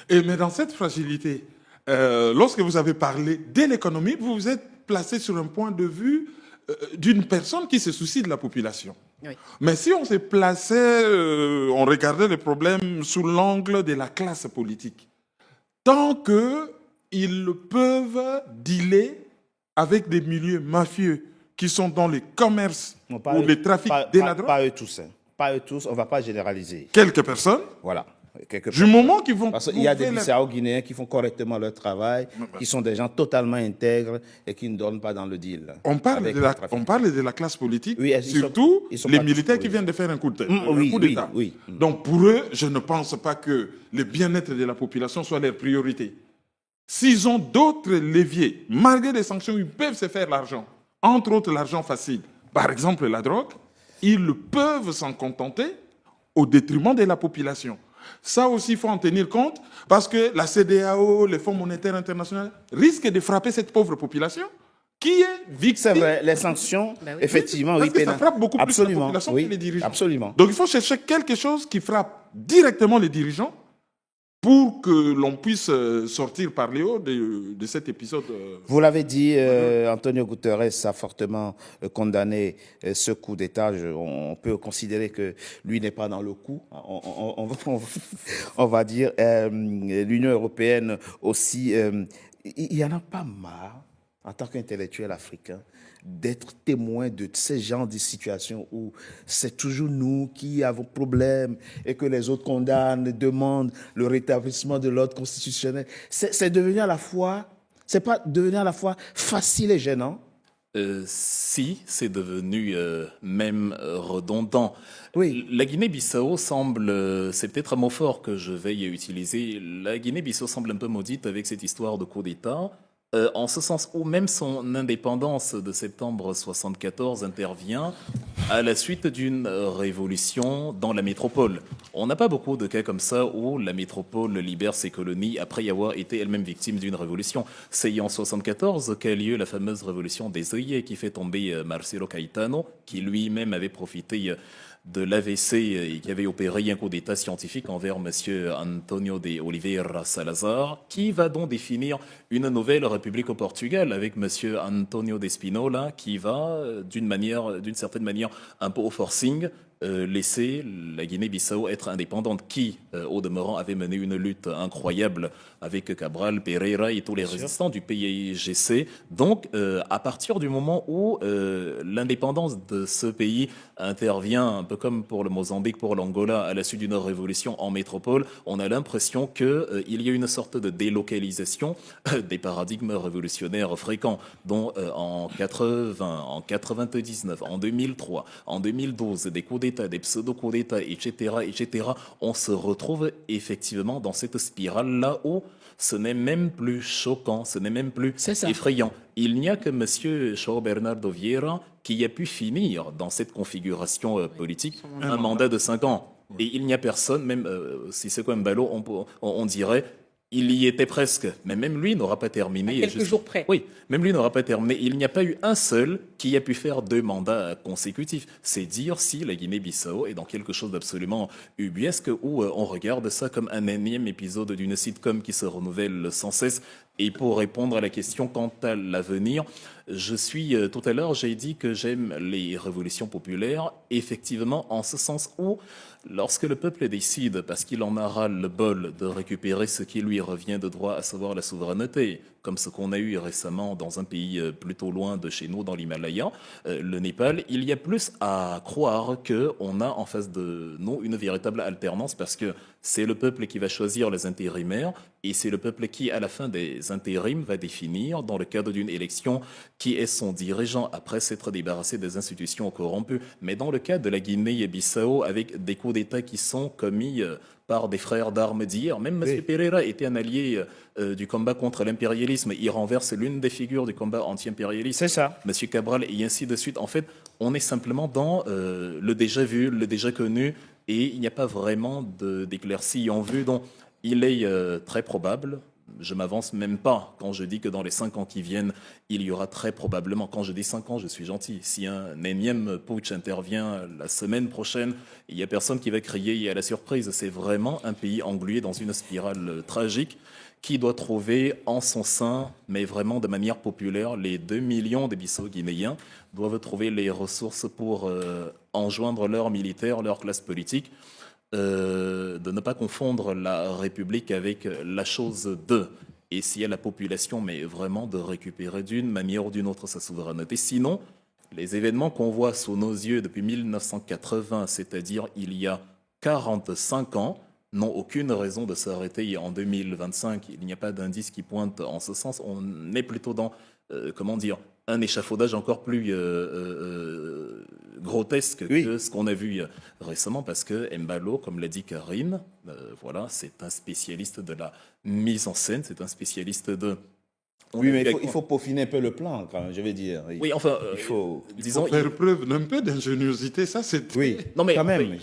Mais dans cette fragilité, lorsque vous avez parlé de l'économie, vous vous êtes placé sur un point de vue d'une personne qui se soucie de la population. Oui. Mais si on se plaçait, on regardait les problèmes sous l'angle de la classe politique, tant qu'ils peuvent dealer avec des milieux mafieux qui sont dans les commerces ou les trafics de la drogue. Pas eux tous. Pas eux tous, on ne va pas généraliser. Quelques personnes. Voilà. Du moment qu'ils vont... Parce qu'il y a des Bissau-Guinéens qui font correctement leur travail, qui sont des gens totalement intègres et qui ne donnent pas dans le deal. On parle de la classe politique, oui, surtout les militaires qui viennent de faire un coup d'État. Oui. Donc pour eux, je ne pense pas que le bien-être de la population soit leur priorité. S'ils ont d'autres leviers, malgré les sanctions, ils peuvent se faire l'argent. Entre autres, l'argent facile. Par exemple, la drogue, ils peuvent s'en contenter au détriment de la population. Ça aussi, il faut en tenir compte, parce que la CEDEAO, le Fonds monétaire international, risquent de frapper cette pauvre population qui est victime. C'est vrai, les sanctions, effectivement, parce que ça frappe beaucoup plus la population que les dirigeants. Absolument. Donc il faut chercher quelque chose qui frappe directement les dirigeants pour que l'on puisse sortir par les hauts de cet épisode. Vous l'avez dit, Antonio Guterres a fortement condamné ce coup d'État. On peut considérer que lui n'est pas dans le coup. On va dire l'Union européenne aussi. Il y en a pas marre, en tant qu'intellectuel africain, d'être témoin de ces genres de situations où c'est toujours nous qui avons problème et que les autres condamnent, demandent le rétablissement de l'ordre constitutionnel. C'est devenu à la fois, c'est pas devenu à la fois facile et gênant. Si, c'est devenu même redondant. Oui. La Guinée-Bissau semble, c'est peut-être un mot fort que je vais utiliser, la Guinée-Bissau semble un peu maudite avec cette histoire de coup d'État, En ce sens où même son indépendance de septembre 74 intervient à la suite d'une révolution dans la métropole. On n'a pas beaucoup de cas comme ça où la métropole libère ses colonies après y avoir été elle-même victime d'une révolution. C'est en 74 qu'a lieu la fameuse révolution des œillets qui fait tomber Marcelo Caetano, qui lui-même avait profité de l'AVC et qui avait opéré un coup d'État scientifique envers M. Antonio de Oliveira Salazar, qui va donc définir une nouvelle république au Portugal avec M. Antonio de Spinola, qui va, d'une certaine manière, un peu au forcing, laisser la Guinée-Bissau être indépendante, qui, au demeurant, avait mené une lutte incroyable avec Cabral, Pereira et tous les résistants du PIGC. Donc, à partir du moment où l'indépendance de ce pays intervient, un peu comme pour le Mozambique, pour l'Angola, à la suite d'une révolution en métropole, on a l'impression qu'il y a une sorte de délocalisation des paradigmes révolutionnaires fréquents, dont en 80, en 99, en 2003, en 2012, des coups d'État, des pseudo-coups d'État, etc., on se retrouve effectivement dans cette spirale-là où ce n'est même plus choquant, ce n'est même plus effrayant. Il n'y a que M. João Bernardo Vieira qui a pu finir dans cette configuration politique un mandat de 5 ans. Et il n'y a personne, même si c'est quoi un ballot, on dirait... Il y était presque, mais même lui n'aura pas terminé. Quelques jours près. Oui, même lui n'aura pas terminé. Il n'y a pas eu un seul qui a pu faire 2 mandats consécutifs. C'est dire si la Guinée-Bissau est dans quelque chose d'absolument ubuesque où on regarde ça comme un énième épisode d'une sitcom qui se renouvelle sans cesse. Et pour répondre à la question quant à l'avenir, tout à l'heure, j'ai dit que j'aime les révolutions populaires, effectivement, en ce sens où, lorsque le peuple décide, parce qu'il en aura le bol de récupérer ce qui lui revient de droit, à savoir la souveraineté, comme ce qu'on a eu récemment dans un pays plutôt loin de chez nous, dans l'Himalaya, le Népal, il y a plus à croire qu'on a en face de nous une véritable alternance, parce que c'est le peuple qui va choisir les intérimaires, et c'est le peuple qui, à la fin des intérims, va définir, dans le cadre d'une élection, qui est son dirigeant, après s'être débarrassé des institutions corrompues. Mais dans le cas de la Guinée-Bissau, avec des coups d'État qui sont commis par des frères d'armes d'hier, même M. Pereira était un allié du combat contre l'impérialisme. Il renverse l'une des figures du combat anti-impérialiste. C'est ça. M. Cabral, et ainsi de suite. En fait, on est simplement dans le déjà vu, le déjà connu, et il n'y a pas vraiment d'éclaircies en vue. Donc, il est très probable, je m'avance même pas quand je dis que dans les 5 ans qui viennent, il y aura très probablement, quand je dis 5 ans, je suis gentil, si un énième putsch intervient la semaine prochaine, il n'y a personne qui va crier à la surprise. C'est vraiment un pays englué dans une spirale tragique qui doit trouver en son sein, mais vraiment de manière populaire, les 2 millions de Bissau-Guinéens doivent trouver les ressources pour enjoindre leurs militaires, leur classe politique, de ne pas confondre la République avec la chose de, et si à la population, mais vraiment de récupérer d'une manière ou d'une autre sa souveraineté. Sinon, les événements qu'on voit sous nos yeux depuis 1980, c'est-à-dire il y a 45 ans, n'ont aucune raison de s'arrêter en 2025. Il n'y a pas d'indice qui pointe en ce sens. On est plutôt dans, un échafaudage encore plus grotesque que ce qu'on a vu récemment, parce que Mbalo, comme l'a dit Karine, voilà, c'est un spécialiste de la mise en scène, c'est un spécialiste de... Mais il faut peaufiner un peu le plan, quand même, je vais dire. Oui, enfin, disons, faire preuve d'un peu d'ingéniosité, ça c'est... Oui, non, mais quand même.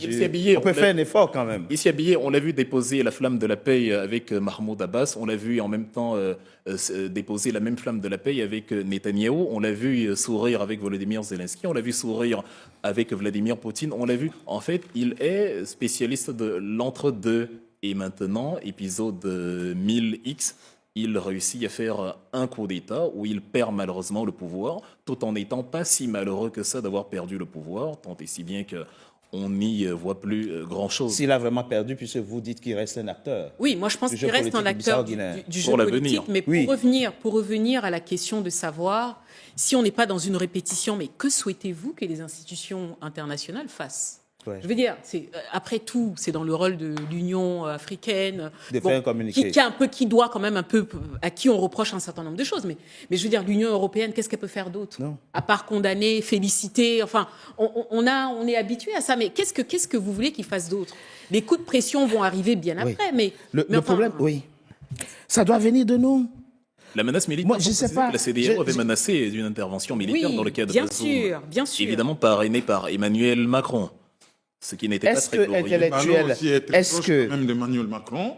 On peut faire un effort quand même. Ici habillé, on l'a vu déposer la flamme de la paix avec Mahmoud Abbas, on l'a vu en même temps déposer la même flamme de la paix avec Netanyahou, on l'a vu sourire avec Volodymyr Zelensky, on l'a vu sourire avec Vladimir Poutine, on l'a vu, en fait, il est spécialiste de l'entre-deux. Et maintenant, épisode 1000X, il réussit à faire un coup d'État où il perd malheureusement le pouvoir, tout en n'étant pas si malheureux que ça d'avoir perdu le pouvoir, tant et si bien qu'on n'y voit plus grand-chose. S'il a vraiment perdu, puisque vous dites qu'il reste un acteur. Oui, moi je pense qu'il reste un acteur du jeu politique, mais pour revenir à la question de savoir si on n'est pas dans une répétition, mais que souhaitez-vous que les institutions internationales fassent ? Je veux dire, après tout, c'est dans le rôle de l'Union africaine, de faire un communiqué. qui doit quand même un peu, à qui on reproche un certain nombre de choses. Mais je veux dire, l'Union européenne, qu'est-ce qu'elle peut faire d'autre ? À part condamner, féliciter. Enfin, on est habitué à ça. Mais qu'est-ce que vous voulez qu'ils fassent d'autre ? Les coups de pression vont arriver bien après. Mais le problème, oui, ça doit venir de nous. La menace militaire, Moi, je sais pas. la CEDEAO avait menacé d'une intervention militaire Oui, dans le cadre bien de Zoom, sûr, bien sûr. évidemment parrainé par Emmanuel Macron, ce qui n'était pas Est-ce très que glorieux. intellectuel, Macron aussi est très est-ce proche que quand même d'Emmanuel Macron.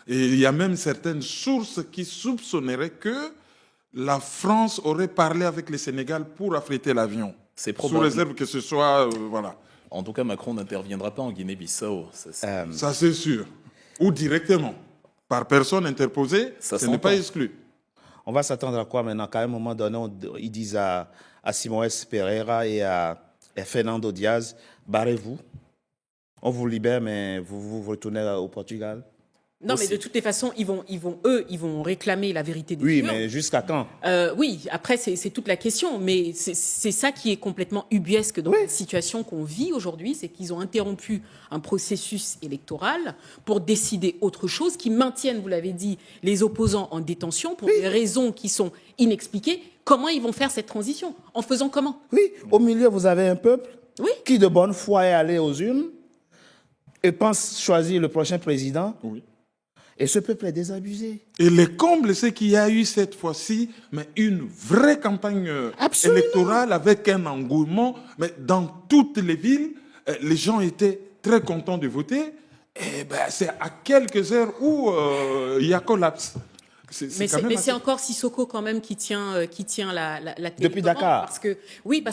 Et il y a même certaines sources qui soupçonneraient que la France aurait parlé avec le Sénégal pour affréter l'avion. C'est Sous probable. réserve que ce soit, voilà. En tout cas, Macron n'interviendra pas en Guinée-Bissau. Ça, c'est sûr. Ou directement. Par personne interposée, Ça ce n'est s'entend. pas exclu. on va s'attendre à quoi maintenant? Qu'à un moment donné, ils disent à Simões Pereira et à Fernando Diaz, barrez-vous, on vous libère, mais vous retournez au Portugal. Non, mais de toutes les façons, ils vont réclamer la vérité des Oui, urnes. mais jusqu'à quand? Oui, après, c'est toute la question. Mais c'est ça qui est complètement ubuesque dans la situation qu'on vit aujourd'hui. C'est qu'ils ont interrompu un processus électoral pour décider autre chose, qui maintiennent, vous l'avez dit, les opposants en détention pour des raisons qui sont inexpliquées. Comment ils vont faire cette transition? En faisant comment? Oui, au milieu, vous avez un peuple Oui. qui, de bonne foi, est allé aux urnes et pense choisir le prochain président. Oui. Et ce peuple est désabusé. Et le comble, c'est qu'il y a eu cette fois-ci mais une vraie campagne Absolument. électorale avec un engouement. Mais dans toutes les villes, les gens étaient très contents de voter. Et ben, c'est à quelques heures où il y a collapse. Mais quand même c'est assez- encore Sissoko quand même qui tient la tête. Depuis Dakar. Parce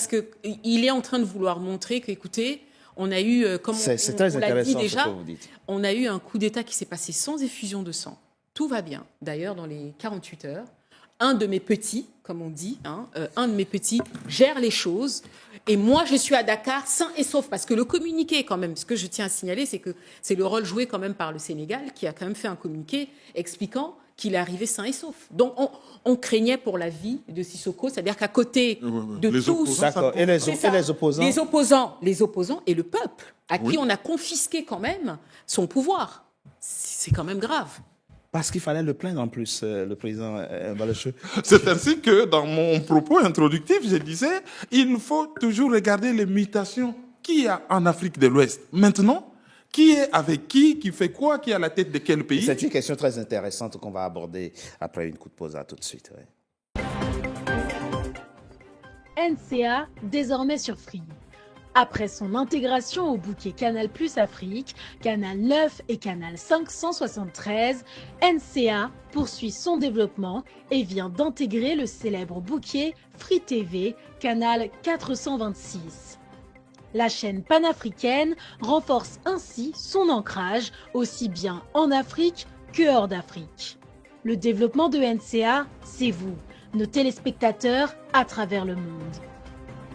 que il est en train de vouloir montrer que, écoutez, on a eu, comme C'est très on l'a dit intéressant ce déjà, que vous dites. on a eu un coup d'État qui s'est passé sans effusion de sang. Tout va bien. D'ailleurs, dans les 48 heures, un de mes petits, comme on dit, un de mes petits gère les choses. Et moi, je suis à Dakar sain et sauf. Parce que le communiqué, quand même, ce que je tiens à signaler, c'est que c'est le rôle joué quand même par le Sénégal, qui a quand même fait un communiqué expliquant qu'il est arrivé sain et sauf. Donc, on craignait pour la vie de Sissoko, c'est-à-dire qu'à côté de Les tous... opposants, D'accord. Et C'est ça. les opposants? Les opposants et le peuple, à qui Oui. on a confisqué quand même son pouvoir. C'est quand même grave. Parce qu'il fallait le plaindre en plus, le président Balecheux. C'est ainsi que dans mon propos introductif, je disais, il faut toujours regarder les mutations qu'il y a en Afrique de l'Ouest. Maintenant, qui est avec qui fait quoi, qui est à la tête de quel pays? C'est une question très intéressante qu'on va aborder après une coup de pause. À tout de suite. Ouais. NCA, désormais sur Free. Après son intégration au bouquet Canal+ Afrique, Canal 9 et Canal 573, NCA poursuit son développement et vient d'intégrer le célèbre bouquet Free TV, Canal 426. La chaîne panafricaine renforce ainsi son ancrage aussi bien en Afrique que hors d'Afrique. Le développement de NCA, c'est vous, nos téléspectateurs à travers le monde.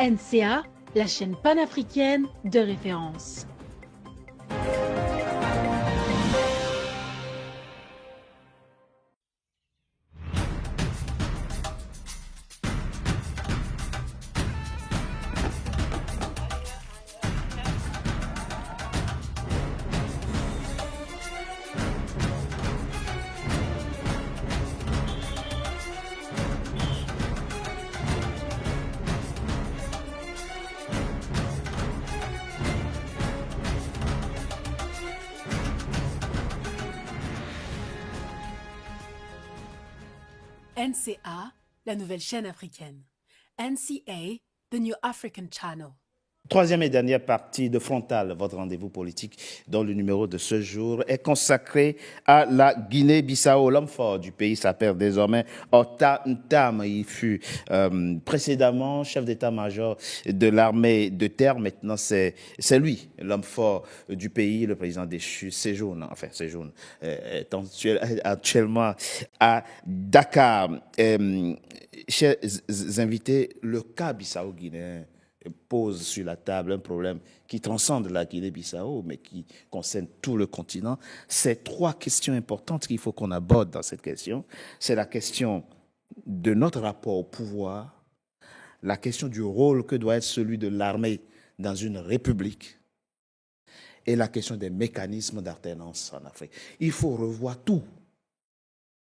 NCA, la chaîne panafricaine de référence. NCA, la nouvelle chaîne africaine. NCA, the New African Channel. Troisième et dernière partie de Frontal, votre rendez-vous politique, dont le numéro de ce jour est consacré à la Guinée-Bissau. L'homme fort du pays s'appelle désormais Horta Ntam. Il fut précédemment chef d'état-major de l'armée de terre. Maintenant, c'est lui, l'homme fort du pays, le président déchu. Séjourne est actuellement à Dakar. Chers invités, le cas bissau-guinéen pose sur la table un problème qui transcende la Guinée-Bissau, mais qui concerne tout le continent. C'est trois questions importantes qu'il faut qu'on aborde dans cette question. C'est la question de notre rapport au pouvoir, la question du rôle que doit être celui de l'armée dans une république, et la question des mécanismes d'alternance en Afrique. Il faut revoir tout.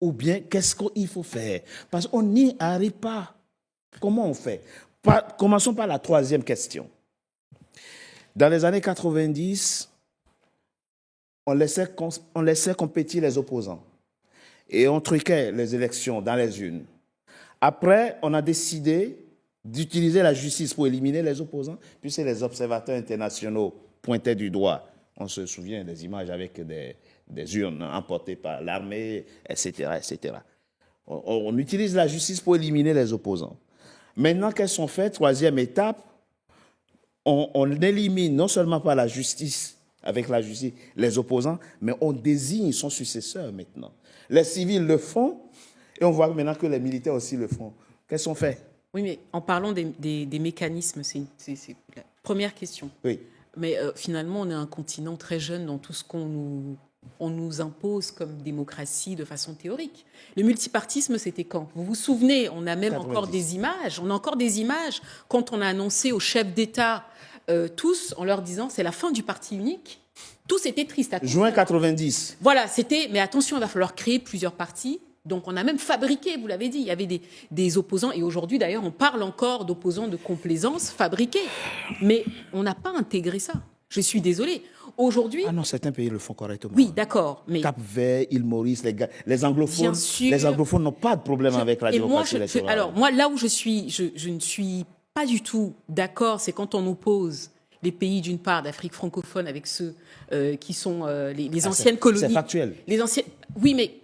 Ou bien, qu'est-ce qu'il faut faire? Parce qu'on n'y arrive pas. Comment on fait? Commençons par la troisième question. Dans les années 90, on laissait compétir les opposants. et on truquait les élections dans les urnes. Après, on a décidé d'utiliser la justice pour éliminer les opposants, puisque les observateurs internationaux pointaient du doigt. On se souvient des images avec des urnes emportées par l'armée, etc., etc. On utilise la justice pour éliminer les opposants. Maintenant qu'elles sont faites, troisième étape, on élimine non seulement par la justice, avec la justice, les opposants, mais on désigne son successeur maintenant. Les civils le font, et on voit maintenant que les militaires aussi le font. Qu'elles sont faites? Oui, mais en parlant des mécanismes, c'est la première question. Oui. Mais finalement, on est un continent très jeune dans tout ce qu'on nous impose comme démocratie de façon théorique. Le multipartisme, c'était quand? Vous vous souvenez, on a même 90. encore des images. On a encore des images quand on a annoncé aux chefs d'État, tous, en leur disant c'est la fin du parti unique. Tous étaient tristes. Attention. Juin 90. Voilà, c'était. Mais attention, il va falloir créer plusieurs partis. Donc, on a même fabriqué, vous l'avez dit, il y avait des opposants. Et aujourd'hui, d'ailleurs, on parle encore d'opposants de complaisance fabriqués. Mais on n'a pas intégré ça. Je suis désolée. Aujourd'hui. Ah non, certains pays le font correctement. Oui, d'accord. Mais Cap-Vert, île Maurice, les anglophones. Bien sûr. Les anglophones n'ont pas de problème avec la démocratie électorale. Alors, moi, là où je ne suis pas du tout d'accord, c'est quand on oppose les pays, d'une part, d'Afrique francophone avec ceux qui sont les anciennes colonies. C'est factuel. Les anciennes. Oui, mais.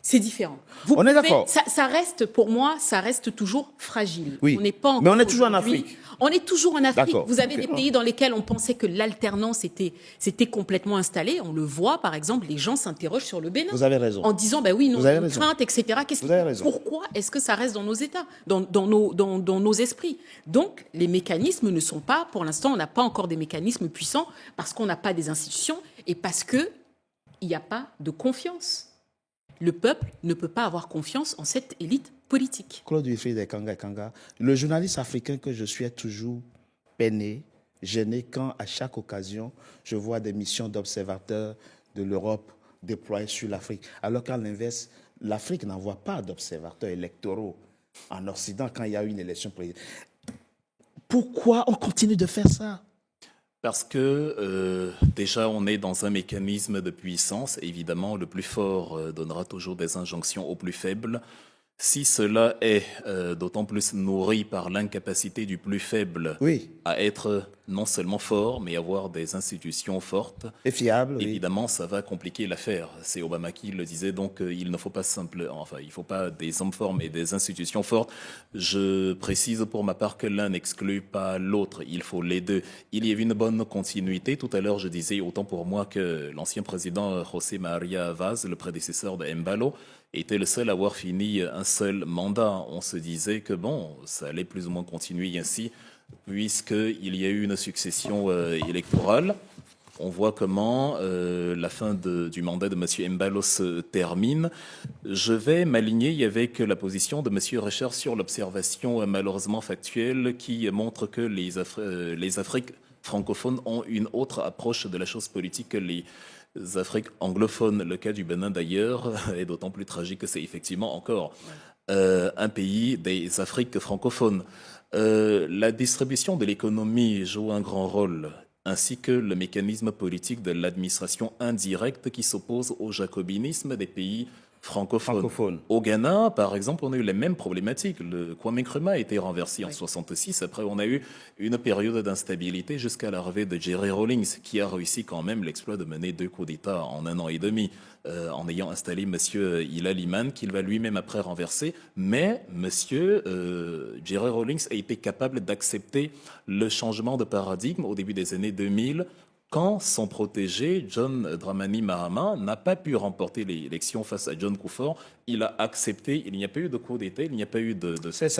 C'est différent. On est d'accord. Ça reste, pour moi, ça reste toujours fragile. Oui. On n'est pas Mais on est toujours en Afrique. On est toujours en Afrique. D'accord. Vous avez Ok. des pays dans lesquels on pensait que l'alternance était complètement installée. On le voit, par exemple, les gens s'interrogent sur le Bénin. Vous avez raison. En disant, ben oui, nous, Vous avez on a une raison. crainte, etc. Vous avez raison. Pourquoi est-ce que ça reste dans nos États, dans nos esprits? Donc, les mécanismes ne sont pas, pour l'instant, on n'a pas encore des mécanismes puissants parce qu'on n'a pas des institutions et parce qu'il n'y a pas de confiance. Le peuple ne peut pas avoir confiance en cette élite politique. Claude Wilfried et Kanga, le journaliste africain que je suis est toujours peiné, gêné quand, à chaque occasion, je vois des missions d'observateurs de l'Europe déployées sur l'Afrique. Alors qu'à l'inverse, l'Afrique n'envoie pas d'observateurs électoraux en Occident quand il y a une élection présidentielle. Pourquoi on continue de faire ça? Parce que déjà, on est dans un mécanisme de puissance. Évidemment, le plus fort donnera toujours des injonctions aux plus faibles. Si cela est d'autant plus nourri par l'incapacité du plus faible Oui. à être non seulement fort, mais avoir des institutions fortes, Et fiable, oui. évidemment, ça va compliquer l'affaire. C'est Obama qui le disait, donc il ne faut pas il faut pas des hommes forts, mais des institutions fortes. Je précise pour ma part que l'un n'exclut pas l'autre. Il faut les deux. Il y a une bonne continuité. Tout à l'heure, je disais autant pour moi que l'ancien président José María Vaz, le prédécesseur de Embalo, était le seul à avoir fini un seul mandat. On se disait que bon, ça allait plus ou moins continuer ainsi, puisqu'il y a eu une succession électorale. On voit comment la fin du mandat de M. Embalo se termine. Je vais m'aligner avec la position de M. Recher sur l'observation malheureusement factuelle qui montre que les Afriques francophones ont une autre approche de la chose politique que les Afriques anglophones. Le cas du Bénin d'ailleurs est d'autant plus tragique que c'est effectivement encore un pays des Afriques francophones. La distribution de l'économie joue un grand rôle, ainsi que le mécanisme politique de l'administration indirecte qui s'oppose au jacobinisme des pays francophones. Au Ghana, par exemple, on a eu les mêmes problématiques. Le Kwame Nkrumah a été renversé en 66. Après, on a eu une période d'instabilité jusqu'à l'arrivée de Jerry Rawlings, qui a réussi quand même l'exploit de mener 2 coups d'État en 1 an et demi, en ayant installé M. Hilal Iman, qu'il va lui-même après renverser. Mais M. Jerry Rawlings a été capable d'accepter le changement de paradigme au début des années 2000, quand son protégé, John Dramani Mahama, n'a pas pu remporter l'élection face à John Kufuor. Il a accepté, il n'y a pas eu de coup d'État, il n'y a pas eu de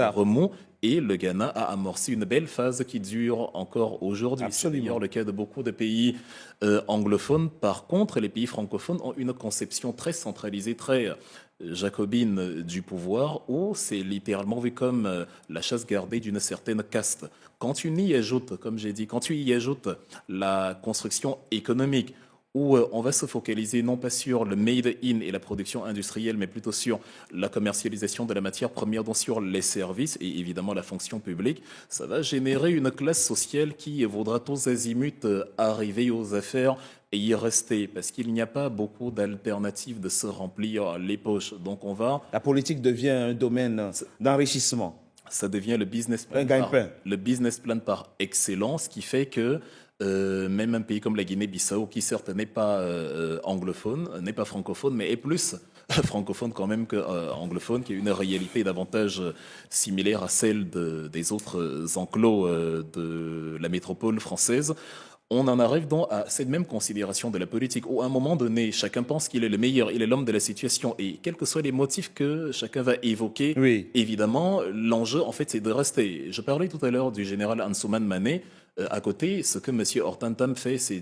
remous, et le Ghana a amorcé une belle phase qui dure encore aujourd'hui. C'est d'ailleurs le cas de beaucoup de pays anglophones. Par contre, les pays francophones ont une conception très centralisée, très jacobine du pouvoir, où c'est littéralement vu comme la chasse gardée d'une certaine caste. Quand tu y ajoutes, comme j'ai dit, quand tu y ajoutes la construction économique, où on va se focaliser non pas sur le made in et la production industrielle, mais plutôt sur la commercialisation de la matière première, donc sur les services et évidemment la fonction publique, ça va générer une classe sociale qui vaudra tous azimuts arriver aux affaires et y rester, parce qu'il n'y a pas beaucoup d'alternatives de se remplir les poches. Donc La politique devient un domaine d'enrichissement. ça devient Un gagne-pain. le business plan par excellence, qui fait que même un pays comme la Guinée-Bissau, qui certes n'est pas anglophone, n'est pas francophone, mais est plus francophone quand même que anglophone, qui a une réalité davantage similaire à celle des autres enclos de la métropole française. On en arrive donc à cette même considération de la politique, où à un moment donné, chacun pense qu'il est le meilleur, il est l'homme de la situation, et quels que soient les motifs que chacun va évoquer, Oui. évidemment, l'enjeu, en fait, c'est de rester. Je parlais tout à l'heure du général Ansouman Mané. À côté, ce que M. Hortentam fait, c'est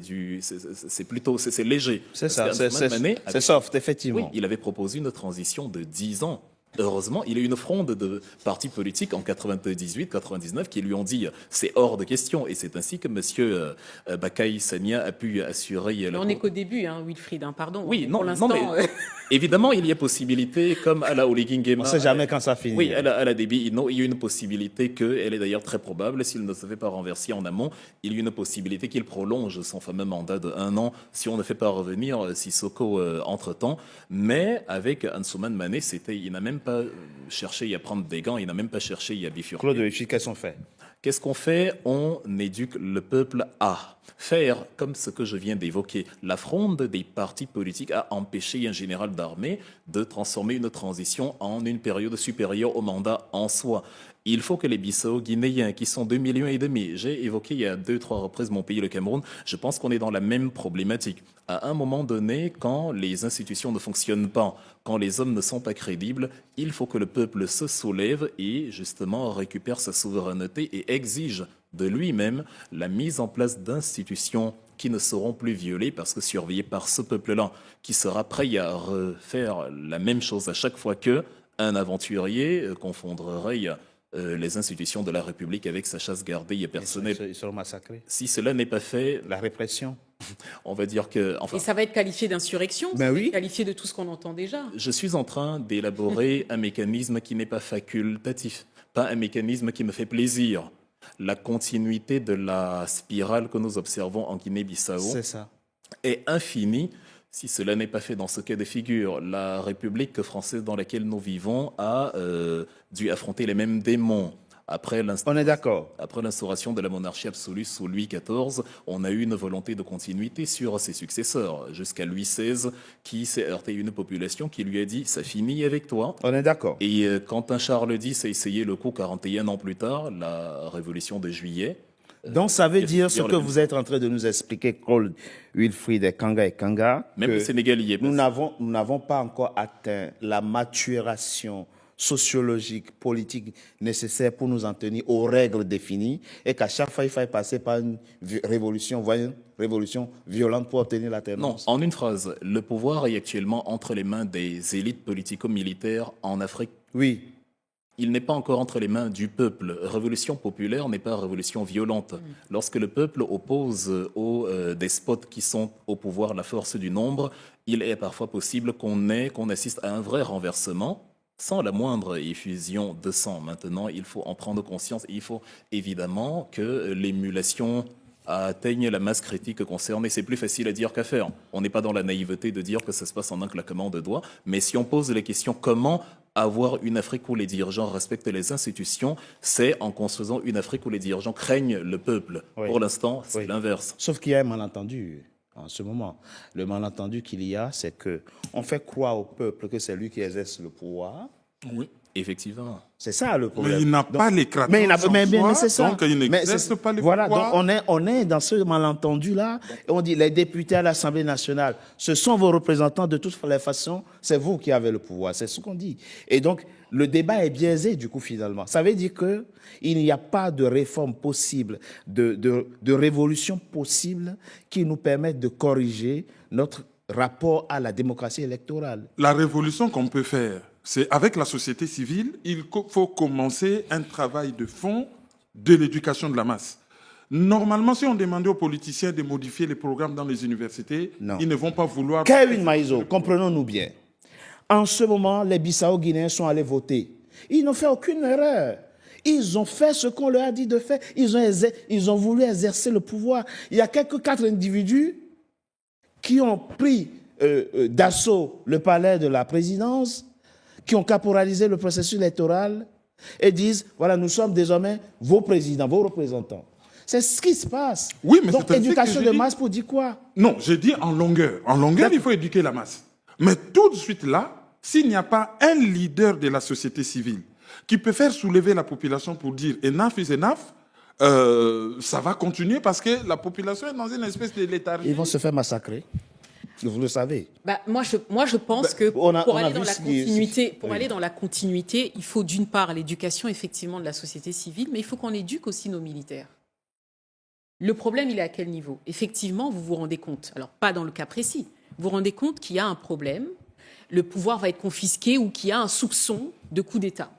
léger. C'est Parce ça, qu'Ansouman Mané c'est soft, effectivement. oui, il avait proposé une transition de 10 ans. Heureusement, il y a eu une fronde de partis politiques en 98-99 qui lui ont dit c'est hors de question. Et c'est ainsi que M. Bakaï Sania a pu assurer... Mais on n'est qu'au début, hein, Wilfried, hein, pardon. Oui, Pour non, l'instant, mais évidemment, il y a possibilité, comme à la Oligingema... On ne sait jamais quand ça finit. Oui, à la Déby, non, il y a une possibilité elle est d'ailleurs très probable, s'il ne se fait pas renverser en amont, il y a une possibilité qu'il prolonge son fameux mandat de 1 an si on ne fait pas revenir Sissoko entre-temps. Mais avec Ansouman Mané, il n'a même pas cherché à prendre des gants, il n'a même pas cherché à bifurquer. Claude Wilfried, qu'est-ce qu'on fait? Qu'est-ce qu'on fait? On éduque le peuple à faire comme ce que je viens d'évoquer. La fronde des partis politiques a empêché un général d'armée de transformer une transition en une période supérieure au mandat en soi. Il faut que les Bissau-Guinéens, qui sont 2,5 millions, j'ai évoqué il y a 2-3 reprises mon pays, le Cameroun, je pense qu'on est dans la même problématique. À un moment donné, quand les institutions ne fonctionnent pas, quand les hommes ne sont pas crédibles, il faut que le peuple se soulève et justement récupère sa souveraineté et exige de lui-même la mise en place d'institutions qui ne seront plus violées parce que surveillées par ce peuple-là, qui sera prêt à refaire la même chose à chaque fois qu'un aventurier confondrait les institutions de la République avec sa chasse gardée personnelle. Ils seront massacrés. Si cela n'est pas fait, La répression. on va dire que... Enfin, et ça va être qualifié d'insurrection, Ben ça va oui. être qualifié de tout ce qu'on entend déjà. je suis en train d'élaborer un mécanisme qui n'est pas facultatif, pas un mécanisme qui me fait plaisir. La continuité de la spirale que nous observons en Guinée-Bissau C'est ça. est infinie. Si cela n'est pas fait dans ce cas de figure, la République française dans laquelle nous vivons a dû affronter les mêmes démons. On est d'accord. Après l'instauration de la monarchie absolue sous Louis XIV, on a eu une volonté de continuité sur ses successeurs, jusqu'à Louis XVI, qui s'est heurté à une population qui lui a dit « ça finit avec toi ». On est d'accord. Et quand un Charles X a essayé le coup 41 ans plus tard, la révolution de juillet, Donc, ça veut dire ce dire que le même. vous êtes en train de nous expliquer, Claude Wilfried et Kanga, même que le Sénégal y est nous passé. n'avons pas encore atteint la maturation sociologique, politique nécessaire pour nous en tenir aux règles définies et qu'à chaque fois, il faille passer par une révolution, voire une révolution violente pour obtenir Non, l'alternance. en une phrase, le pouvoir est actuellement entre les mains des élites politico-militaires en Afrique. Oui, Il n'est pas encore entre les mains du peuple. Révolution populaire n'est pas révolution violente. Lorsque le peuple oppose aux despotes qui sont au pouvoir la force du nombre, il est parfois possible qu'on assiste à un vrai renversement sans la moindre effusion de sang. Maintenant, il faut en prendre conscience et il faut évidemment que l'émulation atteigne la masse critique concernée. C'est plus facile à dire qu'à faire. On n'est pas dans la naïveté de dire que ça se passe en un claquement de doigts, mais si on pose les questions comment avoir une Afrique où les dirigeants respectent les institutions, c'est en construisant une Afrique où les dirigeants craignent le peuple. Oui. Pour l'instant, c'est Oui. l'inverse. sauf qu'il y a un malentendu en ce moment. Le malentendu qu'il y a, c'est que on fait croire au peuple que c'est lui qui exerce le pouvoir. Oui, effectivement. C'est ça le problème. Mais il n'a Donc- pas les cratères Mais il n'a sans mais soi, c'est ça. donc il Mais n'exerce c'est- pas les Voilà, donc pouvoirs. on est dans ce malentendu-là. Et on dit, les députés à l'Assemblée nationale, ce sont vos représentants de toutes les façons, c'est vous qui avez le pouvoir. C'est ce qu'on dit. Et donc, le débat est biaisé, du coup, finalement. Ça veut dire qu'il n'y a pas de réforme possible, de révolution possible qui nous permette de corriger notre rapport à la démocratie électorale. La révolution qu'on peut faire, c'est avec la société civile, faut commencer un travail de fond de l'éducation de la masse. Normalement, si on demandait aux politiciens de modifier les programmes dans les universités, Non. ils ne vont pas vouloir... Kevin Maïzo, comprenons-nous bien. En ce moment, les Bissau-Guinéens sont allés voter. Ils n'ont fait aucune erreur. Ils ont fait ce qu'on leur a dit de faire. Ils ont voulu exercer le pouvoir. Il y a quelques 4 individus qui ont pris d'assaut le palais de la présidence, qui ont caporalisé le processus électoral et disent, voilà, nous sommes désormais vos présidents, vos représentants. C'est ce qui se passe. Oui, mais donc, c'est ainsi éducation que de je dis- masse pour dire quoi? Non, j'ai dit en longueur. En longueur, il faut éduquer la masse. Mais tout de suite là, s'il n'y a pas un leader de la société civile qui peut faire soulever la population pour dire enough is enough, ça va continuer parce que la population est dans une espèce de léthargie. Ils vont se faire massacrer. Vous le savez. Bah, moi, je pense que on a pour aller vu dans la ce qui est- continuité, oui. aller dans la continuité, il faut d'une part l'éducation effectivement de la société civile, mais il faut qu'on éduque aussi nos militaires. Le problème, il est à quel niveau? Effectivement, vous vous rendez compte, alors pas dans le cas précis, vous vous rendez compte qu'il y a un problème, le pouvoir va être confisqué ou qu'il y a un soupçon de coup d'État.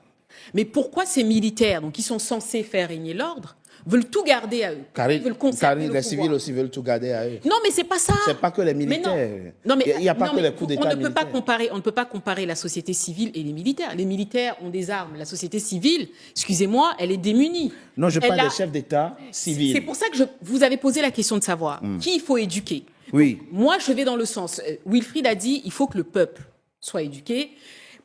Mais pourquoi ces militaires, donc qui sont censés faire régner l'ordre, veulent tout garder à eux? Car Ils veulent conserver les le civils pouvoir. aussi veulent tout garder à eux. Non, mais c'est pas ça. C'est pas que les Mais militaires. non, mais Il n'y a pas non, que mais les coups d'État on ne peut pas militaires. comparer. On ne peut pas comparer la société civile et les militaires. Les militaires ont des armes. La société civile, excusez-moi, elle est démunie. Non, je Elle parle a- des chefs d'État civils. C'est pour ça que vous avez posé la question de savoir qui il faut éduquer. Oui. Moi, je vais dans le sens. Wilfried a dit il faut que le peuple soit éduqué.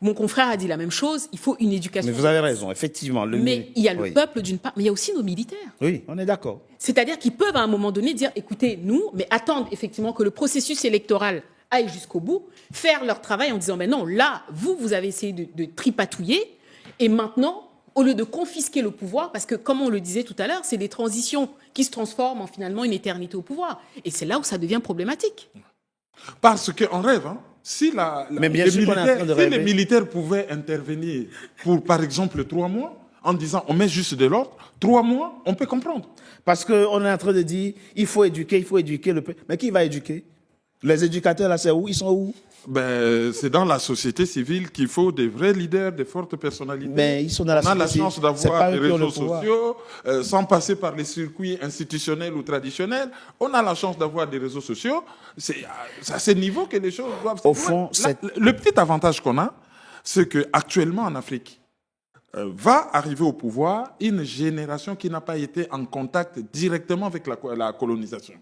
Mon confrère a dit la même chose. Il faut une éducation. Mais vous avez raison, effectivement. Mais il y a le oui. peuple d'une part, mais il y a aussi nos militaires. Oui, on est d'accord. C'est-à-dire qu'ils peuvent à un moment donné dire, écoutez, nous, mais attendre effectivement que le processus électoral aille jusqu'au bout, faire leur travail en disant, mais non, là, vous avez essayé de tripatouiller, et maintenant, au lieu de confisquer le pouvoir, parce que comme on le disait tout à l'heure, c'est des transitions qui se transforment en finalement une éternité au pouvoir. Et c'est là où ça devient problématique. Parce qu'on rêve, hein. Si, Mais bien les sûr qu'on est en militaires, train de si les rêver. militaires pouvaient intervenir pour, par exemple, 3 mois, en disant on met juste de l'ordre, 3 mois, on peut comprendre. Parce qu'on est en train de dire, il faut éduquer le peuple. Mais qui va éduquer? Les éducateurs, là, c'est où? Ils sont où? Ben, c'est dans la société civile qu'il faut des vrais leaders, des fortes personnalités. Mais ils sont dans la on a la société chance civile. C'est d'avoir pas des eux qui ont le réseaux pouvoir. sociaux, sans passer par les circuits institutionnels ou traditionnels. On a la chance d'avoir des réseaux sociaux. C'est à ce niveau que les choses doivent se Au jouer. fond, Là, c'est- le petit avantage qu'on a, c'est qu'actuellement en Afrique, va arriver au pouvoir une génération qui n'a pas été en contact directement avec la colonisation.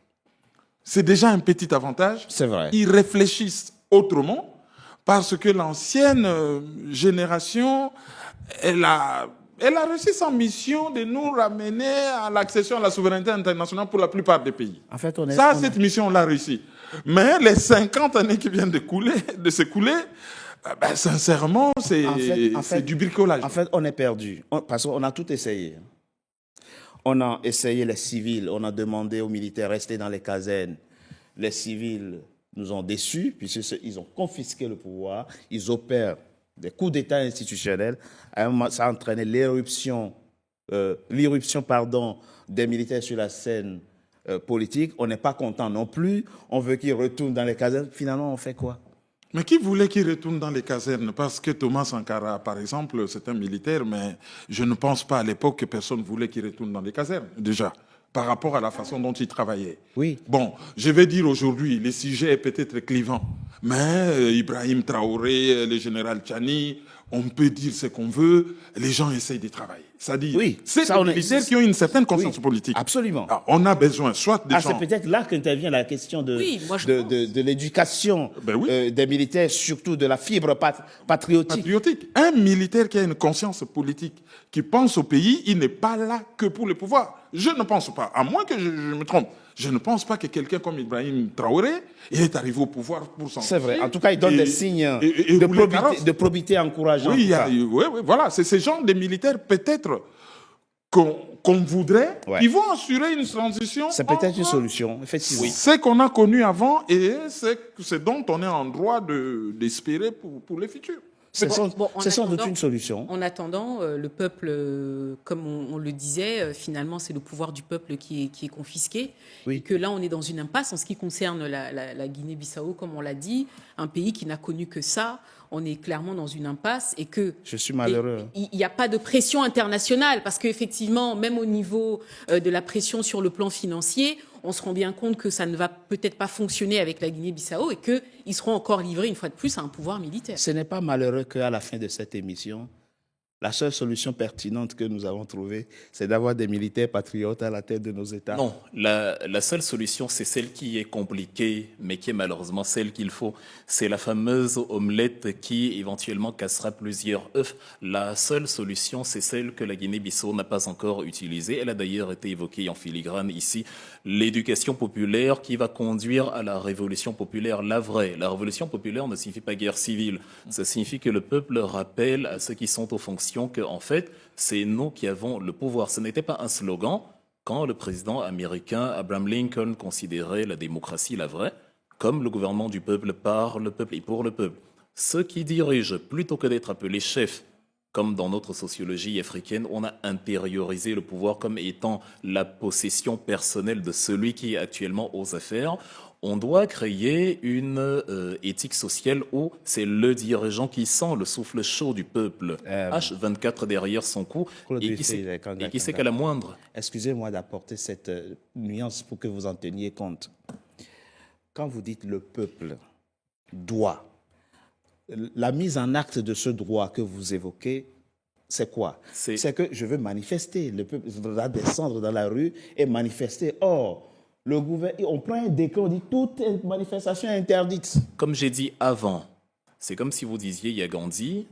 C'est déjà un petit avantage. C'est vrai. Ils réfléchissent autrement parce que l'ancienne génération, elle a réussi sa mission de nous ramener à l'accession à la souveraineté internationale pour la plupart des pays. En fait, Cette mission, on l'a réussi. Mais les 50 années qui viennent de s'écouler, ben, sincèrement, c'est En fait, du bricolage. En fait, on est perdu. Parce qu'on a tout essayé. On a essayé les civils, on a demandé aux militaires de rester dans les casernes. Les civils nous ont déçus, puisqu'ils ont confisqué le pouvoir, ils opèrent des coups d'État institutionnels. À un moment, ça a entraîné l'irruption des militaires sur la scène politique. On n'est pas content non plus. On veut qu'ils retournent dans les casernes. Finalement, on fait quoi? Mais qui voulait qu'il retourne dans les casernes? Parce que Thomas Sankara, par exemple, c'est un militaire, mais je ne pense pas à l'époque que personne voulait qu'il retourne dans les casernes, déjà, par rapport à la façon dont il travaillait. Oui. Bon, je vais dire aujourd'hui, le sujet est peut-être clivant, mais Ibrahim Traoré, le général Tchani, on peut dire ce qu'on veut, les gens essayent de travailler. C'est-à-dire, Oui, c'est ça, des on est- militaires qui ont une certaine conscience Oui, politique. absolument. Alors, on a besoin soit des C'est gens... peut-être là qu'intervient la question Oui, moi, je de l'éducation Ben oui. des militaires, surtout de la fibre patriotique. patriotique. Un militaire qui a une conscience politique, qui pense au pays, il n'est pas là que pour le pouvoir. Je ne pense pas, à moins que je me trompe, je ne pense pas que quelqu'un comme Ibrahim Traoré il est arrivé au pouvoir pour s'en C'est vrai. ficher En tout cas, il donne et- des signes et rouler carrosse. de probité encourageante. Oui, voilà, c'est ce genre de militaires peut-être qu'on voudrait, Ouais. ils vont assurer une transition. C'est peut-être une entre solution, effectivement. ce qu'on a connu avant et ce dont on est en droit d'espérer pour le futur. C'est sans en c'est sans doute attendant- une solution. En attendant, le peuple, comme on le disait, finalement, c'est le pouvoir du peuple qui est confisqué. Oui. Et que là, on est dans une impasse en ce qui concerne la Guinée-Bissau, comme on l'a dit, un pays qui n'a connu que ça. On est clairement dans une impasse et que Je suis malheureux. il n'y a pas de pression internationale parce qu'effectivement, même au niveau de la pression sur le plan financier, on se rend bien compte que ça ne va peut-être pas fonctionner avec la Guinée-Bissau et qu'ils seront encore livrés une fois de plus à un pouvoir militaire. Ce n'est pas malheureux qu'à la fin de cette émission, La seule solution pertinente que nous avons trouvée, c'est d'avoir des militaires patriotes à la tête de nos États. Non, la seule solution, c'est celle qui est compliquée, mais qui est malheureusement celle qu'il faut. C'est la fameuse omelette qui éventuellement cassera plusieurs œufs. La seule solution, c'est celle que la Guinée-Bissau n'a pas encore utilisée. Elle a d'ailleurs été évoquée en filigrane ici. L'éducation populaire qui va conduire à la révolution populaire, la vraie. La révolution populaire ne signifie pas guerre civile. Ça signifie que le peuple rappelle à ceux qui sont aux fonctions que, en fait, c'est nous qui avons le pouvoir. Ce n'était pas un slogan quand le président américain Abraham Lincoln considérait la démocratie, la vraie, comme le gouvernement du peuple, par le peuple et pour le peuple. Ceux qui dirigent, plutôt que d'être appelés chefs, comme dans notre sociologie africaine, on a intériorisé le pouvoir comme étant la possession personnelle de celui qui est actuellement aux affaires. On doit créer une éthique sociale où c'est le dirigeant qui sent le souffle chaud du peuple, H24 derrière son cou, et qui sait qu'à la moindre. Excusez-moi d'apporter cette nuance pour que vous en teniez compte. Quand vous dites le peuple doit, la mise en acte de ce droit que vous évoquez, c'est quoi? C'est que je veux manifester. Le peuple va descendre dans la rue et manifester. Or, le gouvernement, on prend un décret, on dit toute manifestation est interdite. Comme j'ai dit avant, c'est comme si vous disiez, il y a Gandhi,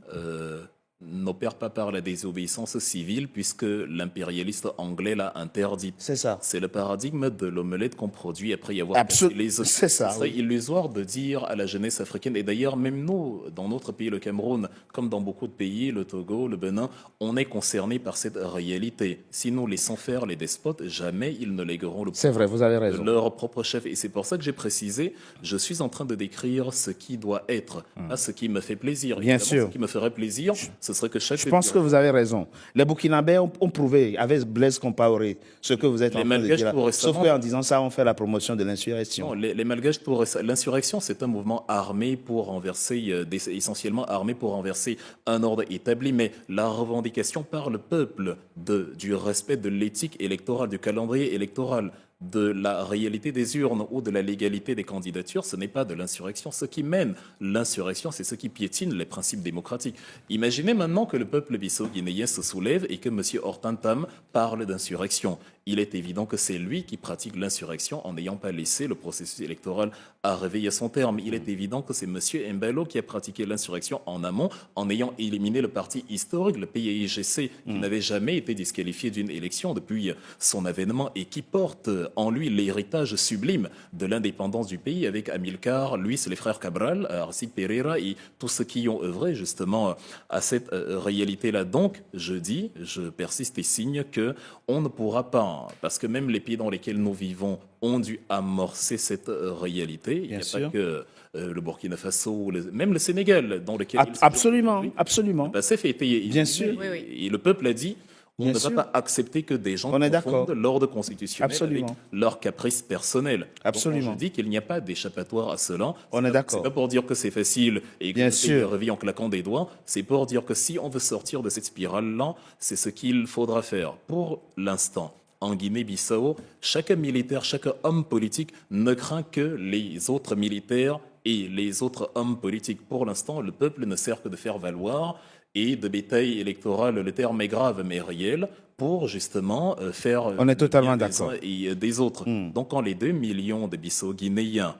n'opère pas par la désobéissance civile puisque l'impérialiste anglais l'a interdit. C'est ça. C'est le paradigme de l'omelette qu'on produit après y avoir cassé les œufs. C'est ça. Ce serait illusoire de dire à la jeunesse africaine, et d'ailleurs même nous, dans notre pays, le Cameroun, comme dans beaucoup de pays, le Togo, le Bénin, on est concerné par cette réalité. Si nous laissons faire les despotes, jamais ils ne légueront le C'est vrai, vous avez raison. de leur propre chef. Et c'est pour ça que j'ai précisé, je suis en train de décrire ce qui doit être, pas ce qui me fait plaisir. Bien Évidemment, sûr. Ce qui me ferait plaisir, ce serait que chaque... Je pense que vous avez raison. Les Burkinabés ont prouvé, avec Blaise Compaoré, ce que vous êtes en train de dire. Sauf qu'en disant ça, on fait la promotion de l'insurrection. Non, les Malgaches, pour l'insurrection, c'est un mouvement armé pour renverser, essentiellement armé pour renverser un ordre établi, mais la revendication par le peuple du respect de l'éthique électorale, du calendrier électoral, de la réalité des urnes ou de la légalité des candidatures, ce n'est pas de l'insurrection. Ce qui mène l'insurrection, c'est ce qui piétine les principes démocratiques. Imaginez maintenant que le peuple bissau-guinéen se soulève et que M. Hortan Tam parle d'insurrection. Il est évident que c'est lui qui pratique l'insurrection en n'ayant pas laissé le processus électoral arriver à son terme. Il est évident que c'est M. Mbalo qui a pratiqué l'insurrection en amont en ayant éliminé le parti historique, le PAIGC, qui n'avait jamais été disqualifié d'une élection depuis son avènement et qui porte en lui l'héritage sublime de l'indépendance du pays avec Amilcar, Luis, les frères Cabral, Arcide Pereira et tous ceux qui ont œuvré justement à cette réalité-là. Donc, je persiste et signe que on ne pourra pas, parce que même les pays dans lesquels nous vivons ont dû amorcer cette réalité. Il n'y a pas que le Burkina Faso, ou même le Sénégal, dans lequel... Absolument, absolument. Le PASTEF a été bien sûr. Et le peuple a dit... On ne va pas accepter que des gens confondent l'ordre constitutionnel avec leurs caprices personnels. Absolument. Donc, je dis qu'il n'y a pas d'échappatoire à cela. On est d'accord. C'est pas pour dire que c'est facile et que c'est revient en claquant des doigts. C'est pour dire que si on veut sortir de cette spirale-là, c'est ce qu'il faudra faire. Pour l'instant, en Guinée-Bissau, chaque militaire, chaque homme politique ne craint que les autres militaires et les autres hommes politiques. Pour l'instant, le peuple ne sert que de faire valoir et de bétail électoral, le terme est grave mais réel, pour justement faire on est totalement d'accord et des autres. Donc quand les 2 millions de Bissau-Guinéens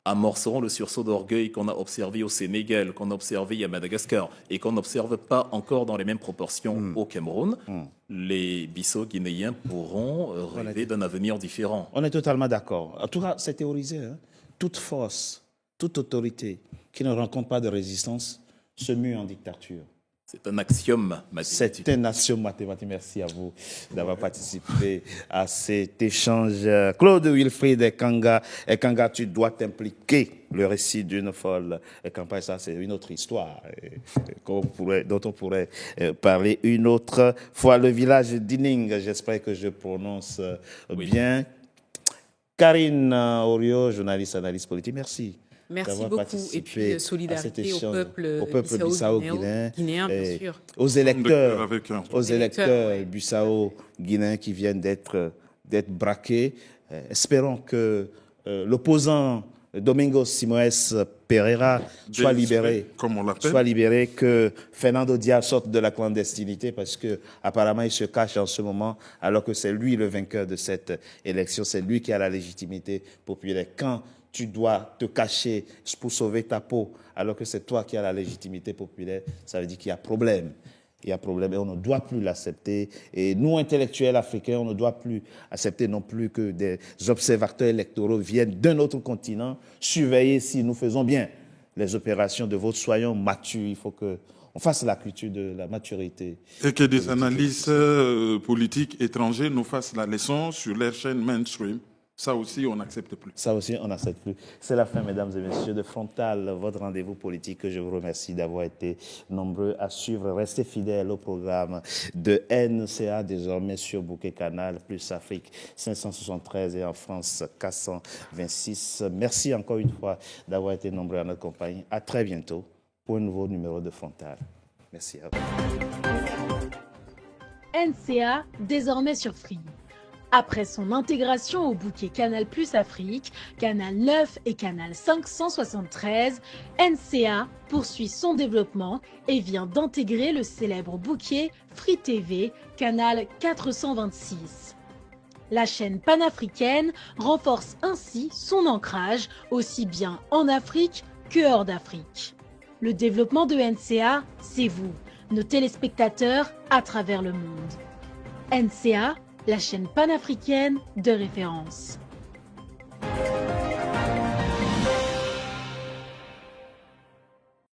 amorceront le sursaut d'orgueil qu'on a observé au Sénégal, qu'on a observé à Madagascar et qu'on n'observe pas encore dans les mêmes proportions au Cameroun, les Bissau-Guinéens pourront rêver d'un avenir différent. On est totalement d'accord. En tout cas, c'est théorisé. Toute force, toute autorité qui ne rencontre pas de résistance se mue en dictature. C'est un axiome mathématique. C'est un axiome mathématique. Merci à vous d'avoir participé à cet échange. Claude Wilfried Ekanga, tu dois t'impliquer. Le récit d'une folle campagne, ça c'est une autre histoire dont on pourrait parler une autre fois. Le village d'Ining, j'espère que je prononce bien. Karine Orio, journaliste, analyste politique, merci. Merci beaucoup. Et puis, solidarité au peuple bissau-guinéen, bien sûr. Aux électeurs bissau-guinéens qui viennent d'être braqués. Espérons que l'opposant Domingos Simoes Pereira soit libéré, comme on l'appelle. soit libéré, que Fernando Diaz sorte de la clandestinité parce que apparemment il se cache en ce moment alors que c'est lui le vainqueur de cette élection, c'est lui qui a la légitimité populaire. Quand tu dois te cacher pour sauver ta peau alors que c'est toi qui as la légitimité populaire, ça veut dire qu'il y a problème. Il y a problème et on ne doit plus l'accepter. Et nous, intellectuels africains, on ne doit plus accepter non plus que des observateurs électoraux viennent d'un autre continent surveiller si nous faisons bien les opérations de vote. Soyons matures, il faut qu'on fasse la culture de la maturité. Et que des analystes politiques étrangers nous fassent la leçon sur leur chaîne mainstream. Ça aussi, on n'accepte plus. Ça aussi, on n'accepte plus. C'est la fin, mesdames et messieurs, de Frontal, votre rendez-vous politique. Je vous remercie d'avoir été nombreux à suivre. Restez fidèles au programme de NCA, désormais sur Bouquet Canal, plus Afrique 573 et en France 426. Merci encore une fois d'avoir été nombreux à notre compagnie. À très bientôt pour un nouveau numéro de Frontal. Merci à vous. NCA, désormais sur Free. Après son intégration au bouquet Canal Plus Afrique, Canal 9 et Canal 573, NCA poursuit son développement et vient d'intégrer le célèbre bouquet Free TV, Canal 426. La chaîne panafricaine renforce ainsi son ancrage aussi bien en Afrique que hors d'Afrique. Le développement de NCA, c'est vous, nos téléspectateurs à travers le monde. NCA, la chaîne panafricaine de référence.